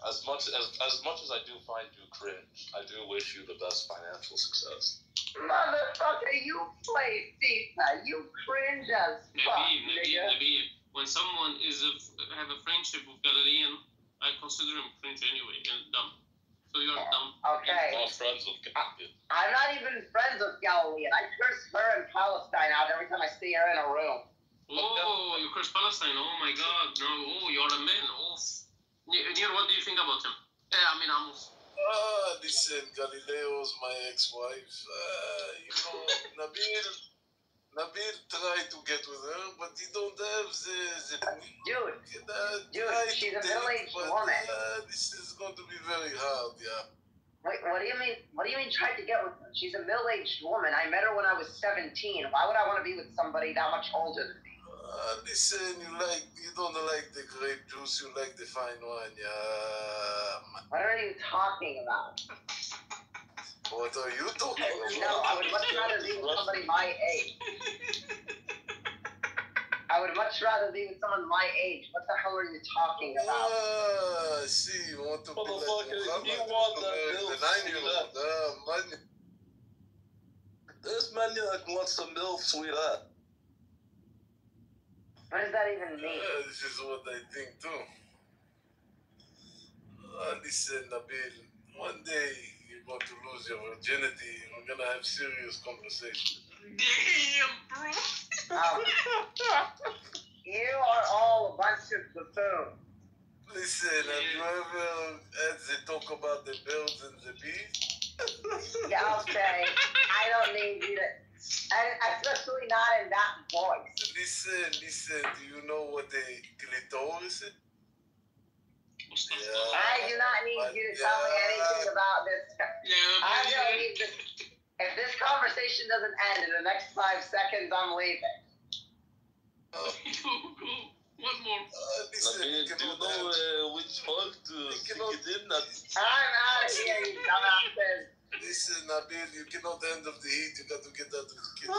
As much as I do find you cringe, I do wish you the best financial success. Motherfucker, you play FIFA. You cringe as fuck, Maybe when someone have a friendship with Galilean, I consider him cringe anyway and dumb. So you're dumb. Okay. I'm not friends with Galilean. I'm not even friends with Galilean. I curse her and Palestine out every time I see her in a room. Oh, you curse Palestine. Oh my God. No. Oh, you're a man. Oh. Nir, what do you think about him? Amos. Listen, Galileo's my ex-wife. Nabil tried to get with her, but he don't have the Dude, she's a middle-aged woman. This is going to be very hard, yeah. Wait, what do you mean? What do you mean tried to get with her? She's a middle-aged woman. I met her when I was 17. Why would I want to be with somebody that much older than me? Listen, you don't like the grape juice, you like the fine wine, yeah. What are you talking about? What are you talking about? No, I would much rather be with somebody my age. I would much rather be with someone my age. What the hell are you talking about? See, you want to be like you want the 9-year-old. Money. This maniac wants some milk, sweetheart. What does that even mean? This is what I think too. Listen, Nabil, one day you're going to lose your virginity. We're going to have serious conversation. Damn, bro. You are all a bunch of buffoons. Listen, have you ever had the talk about the birds and the bees? Yeah, okay. I don't need you to... And especially not in that voice. Listen, do you know what the clitoris is? Yeah. I do not need you to tell me anything about this. I don't need this. If this conversation doesn't end in the next 5 seconds, I'm leaving. One more. Listen, do you know which hole to stick it in? I'm out of here, you dumbasses. Listen, Nabil, you cannot handle the heat. You got to get out of the kitchen.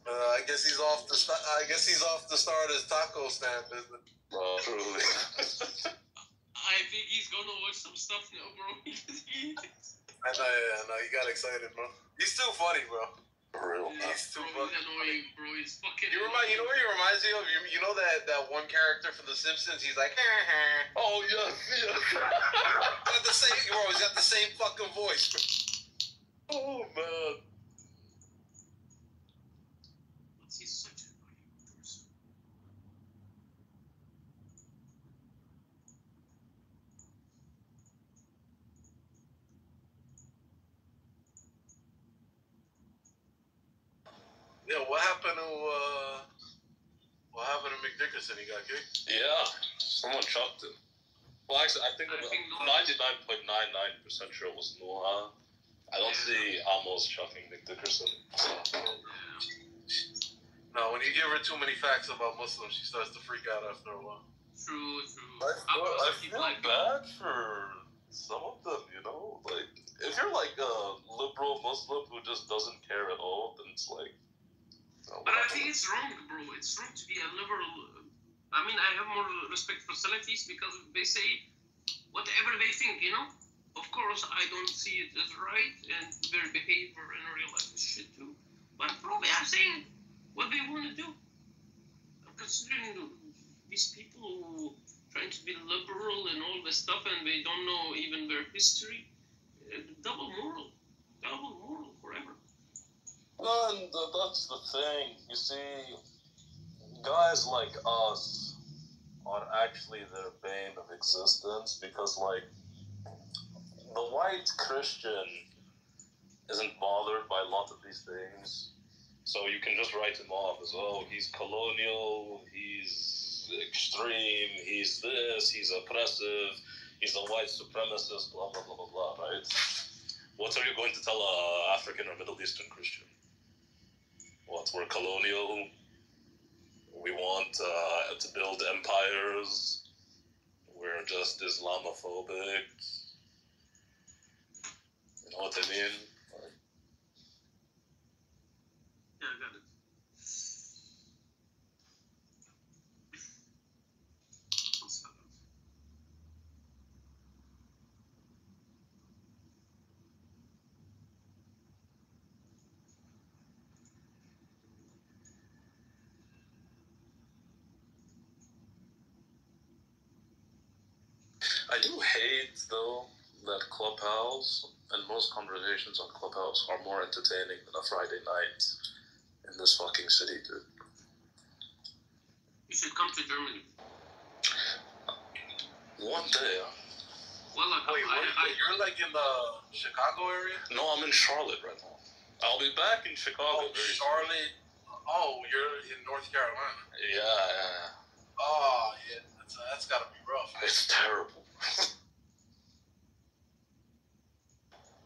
I guess he's off the. I guess he's off to start his taco stand business. Bro, truly. I think he's gonna watch some stuff now, bro. I know. He got excited, bro. He's too funny, bro. For real. He's too Bro, funny. he's annoying, bro. He's fucking. You know what he reminds me of? You know that one character from The Simpsons? He's like, oh yeah. Got the same, bro. He's got the same fucking voice. Oh man. He's such a annoying person. Yeah, what happened to McDickerson? He got kicked? Yeah, someone chucked him. Well, actually, I think 99.99% sure it was Noah. I don't see Amos chucking McDickerson. No, when you give her too many facts about Muslims, she starts to freak out after a while. True. I feel bad for some of them, you know? Like, if you're like a liberal Muslim who just doesn't care at all, then it's like... But I think it's wrong, bro. It's wrong to be a liberal. I mean, I have more respect for Salafis because they say whatever they think, you know? Of course, I don't see it as right, and their behavior in real life is shit too. But, bro, they are saying what they want to do. Considering these people who trying to be liberal and all this stuff, and they don't know even their history, double moral forever. And that's the thing. You see, guys like us are actually their bane of existence because, like, the white Christian isn't bothered by a lot of these things. So you can just write him off as, oh, he's colonial, he's extreme, he's this, he's oppressive, he's a white supremacist, blah, blah, blah, blah, blah, right? What are you going to tell a African or Middle Eastern Christian? What, we're colonial, we want to build empires, we're just Islamophobic, you know what I mean? Yeah, I got it. I do hate, though, that Clubhouse and most conversations on Clubhouse are more entertaining than a Friday night in this fucking city, dude. You should come to Germany. One day, Well, like, you're like in the Chicago area? No, I'm in Charlotte right now. I'll be back in Chicago. Oh, Charlotte. Oh, you're in North Carolina. Yeah. Oh, yeah. That's gotta be rough. It's terrible.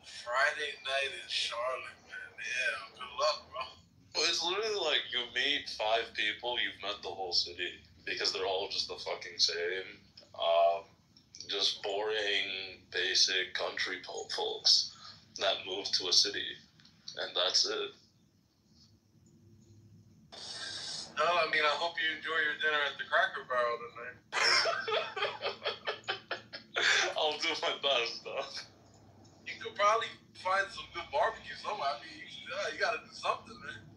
Friday night in Charlotte, man. Yeah, good luck, bro. Well, it's literally like you meet 5 people, you've met the whole city because they're all just the fucking same. Just boring, basic country folks that move to a city, and that's it. No, I mean, I hope you enjoy your dinner at the Cracker Barrel tonight. I'll do my best, though. You could probably find some good barbecue somewhere. I mean, you gotta do something, man.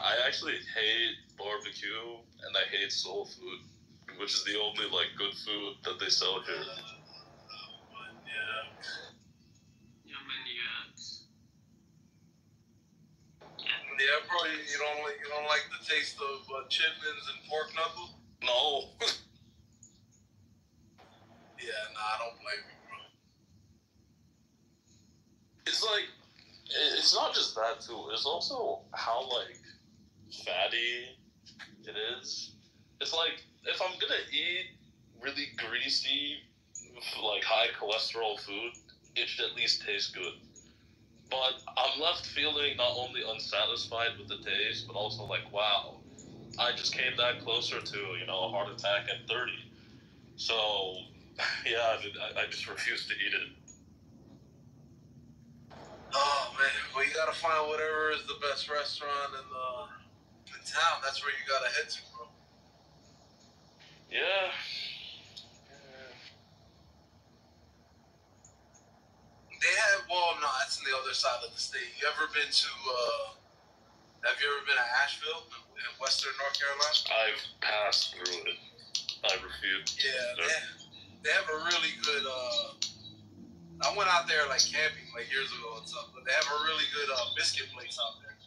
I actually hate barbecue, and I hate soul food, which is the only, like, good food that they sell here. Yeah, bro, you don't like the taste of chitlins and pork knuckles? No. Yeah, nah, I don't blame you, bro. it's not just that too. It's also how like fatty it is. It's like if I'm gonna eat really greasy, like high cholesterol food, it should at least taste good. But I'm left feeling not only unsatisfied with the taste, but also like, wow, I just came that closer to, you know, a heart attack at 30. So, yeah, I just refuse to eat it. Oh man, well you gotta find whatever is the best restaurant in town. That's where you gotta head to, bro. Yeah. They have, well, no, that's on the other side of the state. You ever been to? Have you ever been to Asheville in Western North Carolina? I've passed through it. I refuse. Yeah, they have a really good. I went out there like camping like years ago and stuff, but they have a really good biscuit place out there.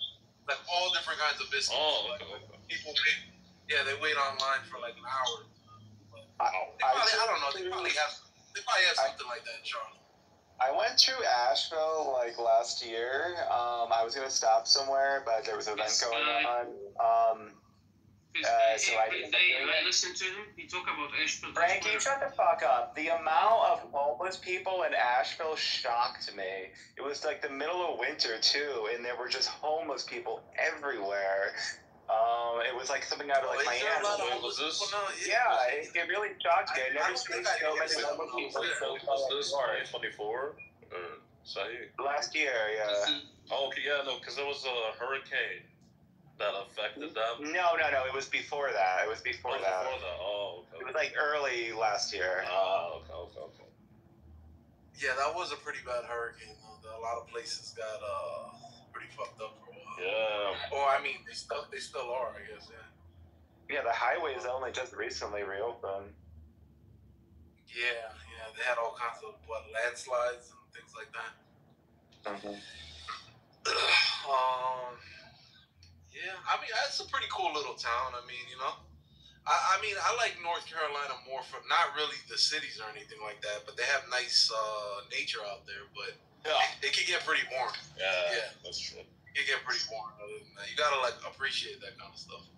Like all different kinds of biscuits. Oh, okay. like, People wait. Yeah, they wait online for like an hour. I don't know. They probably have something like that in Charlotte. I went to Asheville like last year. I was gonna stop somewhere, but there was an event going on. So I didn't. I listened to him. He talked about Asheville. Frankie, shut the fuck up. The amount of homeless people in Asheville shocked me. It was like the middle of winter too, and there were just homeless people everywhere. It was like something out of like Miami. Yeah, it really shocked me. I never seen so many homeless people. Was this 2024? Saeed? Last year, yeah. Oh, okay, yeah, no, because there was a hurricane that affected them. No. It was before that. Oh, okay. It was like early last year. Oh, okay. Yeah, that was a pretty bad hurricane, though. A lot of places got pretty fucked up for a while. Yeah. Or I mean, they still are, I guess. Yeah. Yeah, the highways only just recently reopened. Yeah, they had all kinds of landslides and things like that. Mm-hmm. Yeah, I mean that's a pretty cool little town. I mean, you know, I mean I like North Carolina more for not really the cities or anything like that, but they have nice nature out there. But it can get pretty boring. Yeah, that's true. It can get pretty boring. Other than that, you gotta like appreciate that kind of stuff.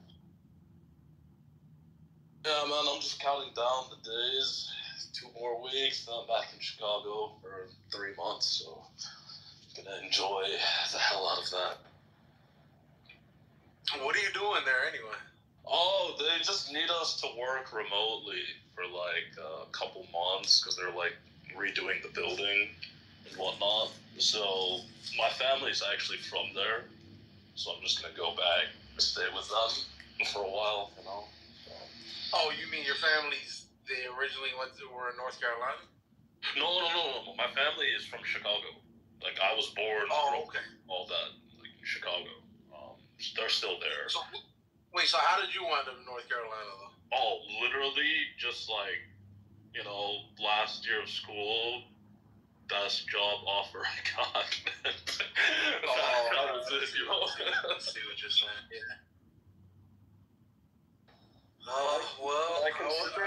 Yeah, man, I'm just counting down the days. 2 more weeks, then I'm back in Chicago for 3 months, so I'm gonna enjoy the hell out of that. What are you doing there anyway? Oh, they just need us to work remotely for like a couple months because they're like redoing the building and whatnot. So my family's actually from there, so I'm just gonna go back and stay with them for a while, you know. So. Oh, you mean your family's? They originally were in North Carolina? No. My family is from Chicago. Like I was born. Oh, okay. All that, like Chicago. They're still there. So, wait, so how did you wind up in North Carolina, though? Oh, literally, just like, you know, last year of school, best job offer I got. That was it, you know? I see what you're saying, yeah. Well, I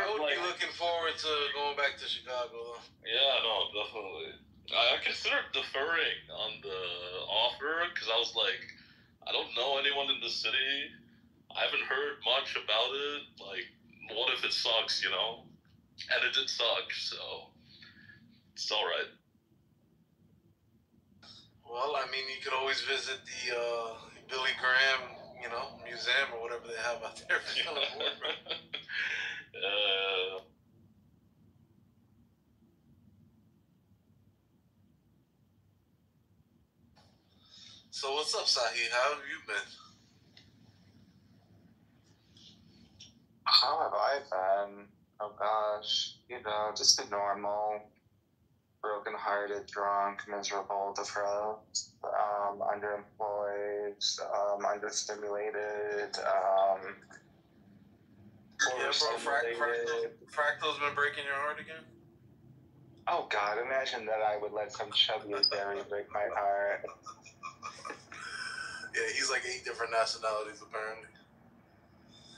would be looking forward to going back to Chicago, though. Yeah, no, definitely. I considered deferring on the offer, because I was like, I don't know anyone in the city. I haven't heard much about it. Like, what if it sucks, you know? And it did suck, so it's all right. Well, I mean, you could always visit the Billy Graham, you know, museum or whatever they have out there. So what's up, Sahi? How have you been? How have I been? Oh gosh, you know, just the normal. Broken-hearted, drunk, miserable, depressed, underemployed, understimulated, yeah, bro, Fractal's been breaking your heart again? Oh God, imagine that I would let some chubby berry break my heart. Yeah, he's like 8 different nationalities, apparently.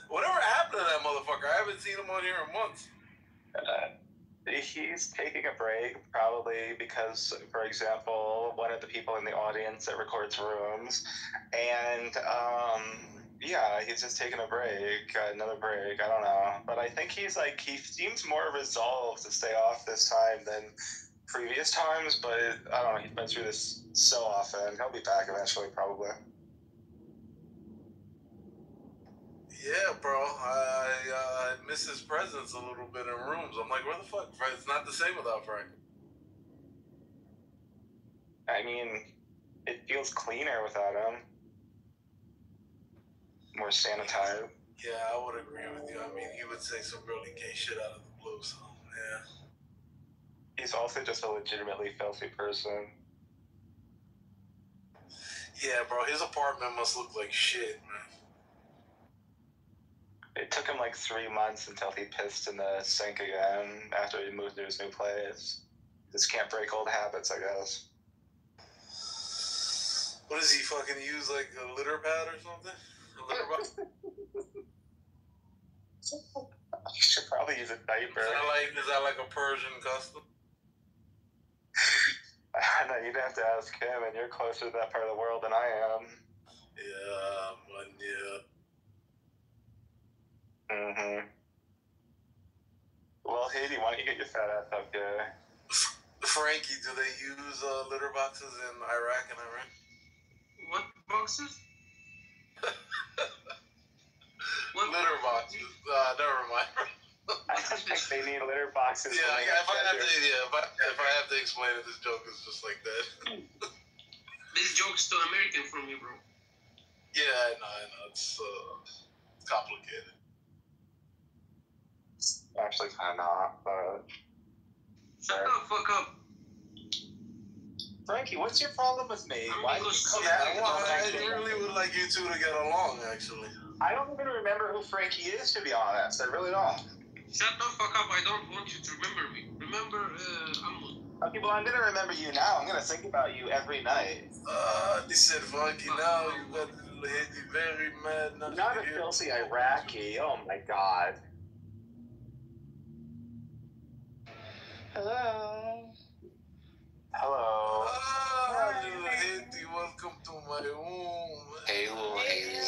Whatever happened to that motherfucker? I haven't seen him on here in months. He's taking a break, probably because, for example, one of the people in the audience that records rooms, and yeah, he's just taking a break, another break. I don't know, but I think he seems more resolved to stay off this time than previous times. But I don't know, he's been through this so often. He'll be back eventually, probably. Yeah, bro. I miss his presence a little bit in rooms. I'm like, where the fuck? It's not the same without Frank. I mean, it feels cleaner without him. More sanitized. Yeah, I would agree with you. I mean, he would say some really gay shit out of the blue, so, yeah. He's also just a legitimately filthy person. Yeah, bro, his apartment must look like shit, man. It took him like 3 months until he pissed in the sink again after he moved to his new place. Just can't break old habits, I guess. What does he fucking use, like a litter pad or something? A litter box? You should probably use a diaper. Is that like a Persian custom? I know, you'd have to ask him, and you're closer to that part of the world than I am. Yeah, man, yeah. Mm-hmm. Well, Haiti, why don't you get your fat ass up here? Frankie, do they use litter boxes in Iraq and Iran? What boxes? What litter boxes? Never mind. I don't think they need litter boxes. Yeah, if I have to explain it, this joke is just like that. This joke's too American for me, bro. Yeah, I know. It's complicated. Actually, kind of not, but... Shut the fuck up. Frankie, what's your problem with me? Why did you come at me? I really would like you two to get along, actually. I don't even remember who Frankie is, to be honest. I really don't. Shut the fuck up. I don't want you to remember me. Remember, Amul. Okay, well, I'm going to remember you now. I'm going to think about you every night. Listen, Frankie, now you got Haiti very mad. Not a filthy Iraqi. Oh, my God. Hello. Hello. Haiti, welcome to my home. Hey, little Haiti.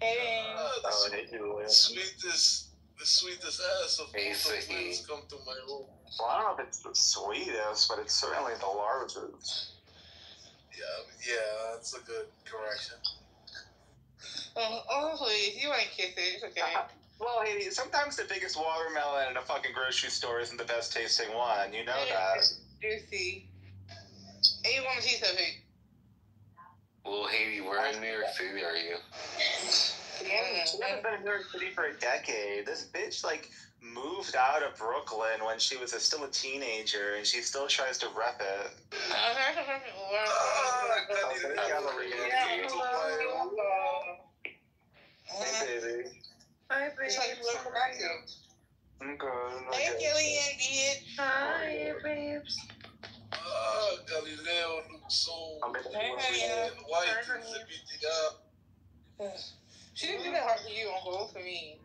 Hey. The sweetest ass of all the twins come to my home. Well, I don't know if it's the sweetest, but it's certainly the largest. Yeah, that's a good correction. Oh, please, you want to kiss it? It's okay. Well, Haiti, sometimes the biggest watermelon in a fucking grocery store isn't the best tasting one. You know that. Juicy. Hey, you want to see something? Well, Haiti, where in New York City are you? She hasn't been in New York City for a decade. This bitch, moved out of Brooklyn when she was still a teenager, and she still tries to rep it. Hey, baby. Hi, baby. I'm good. Hey, Gillian, bitch. Hi, babes. Galileo looks so white and zippity up. She didn't do that hard for you, Uncle, for me.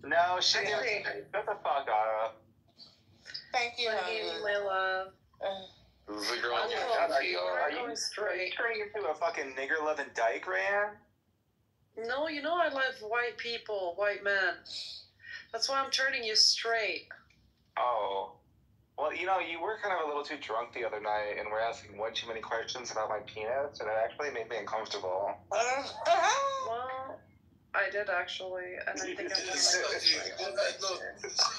No, she didn't. Shut the fuck up. Thank you, honey. My love. Who's the girl in your Are you turning into a fucking nigger-loving dyke, Ran? No, you know I love white people, white men. That's why I'm turning you straight. Oh. Well, you were kind of a little too drunk the other night, and were asking one too many questions about my penis, and it actually made me uncomfortable. Well, I did actually, and I think I'm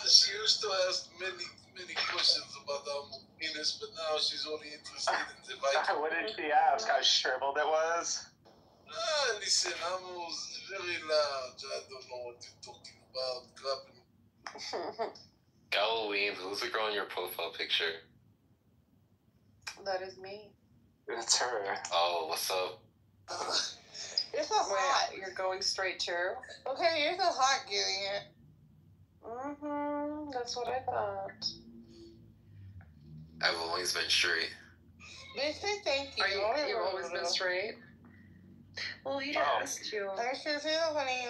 She used to ask many questions about the penis, but now she's only interested in the Viking. What did she ask? How shriveled it was? Listen, I'm very loud. I don't know what you're talking about. Grabbing. Halloween, who's the girl in your profile picture? That is me. It's her. Oh, what's up? You're so hot. Wait, you're going straight too? Okay, you're so hot, Gillian. That's what I thought. I've always been straight. Bitch, say thank you. You've always been straight? Well, he asked you. Thanks for the honey.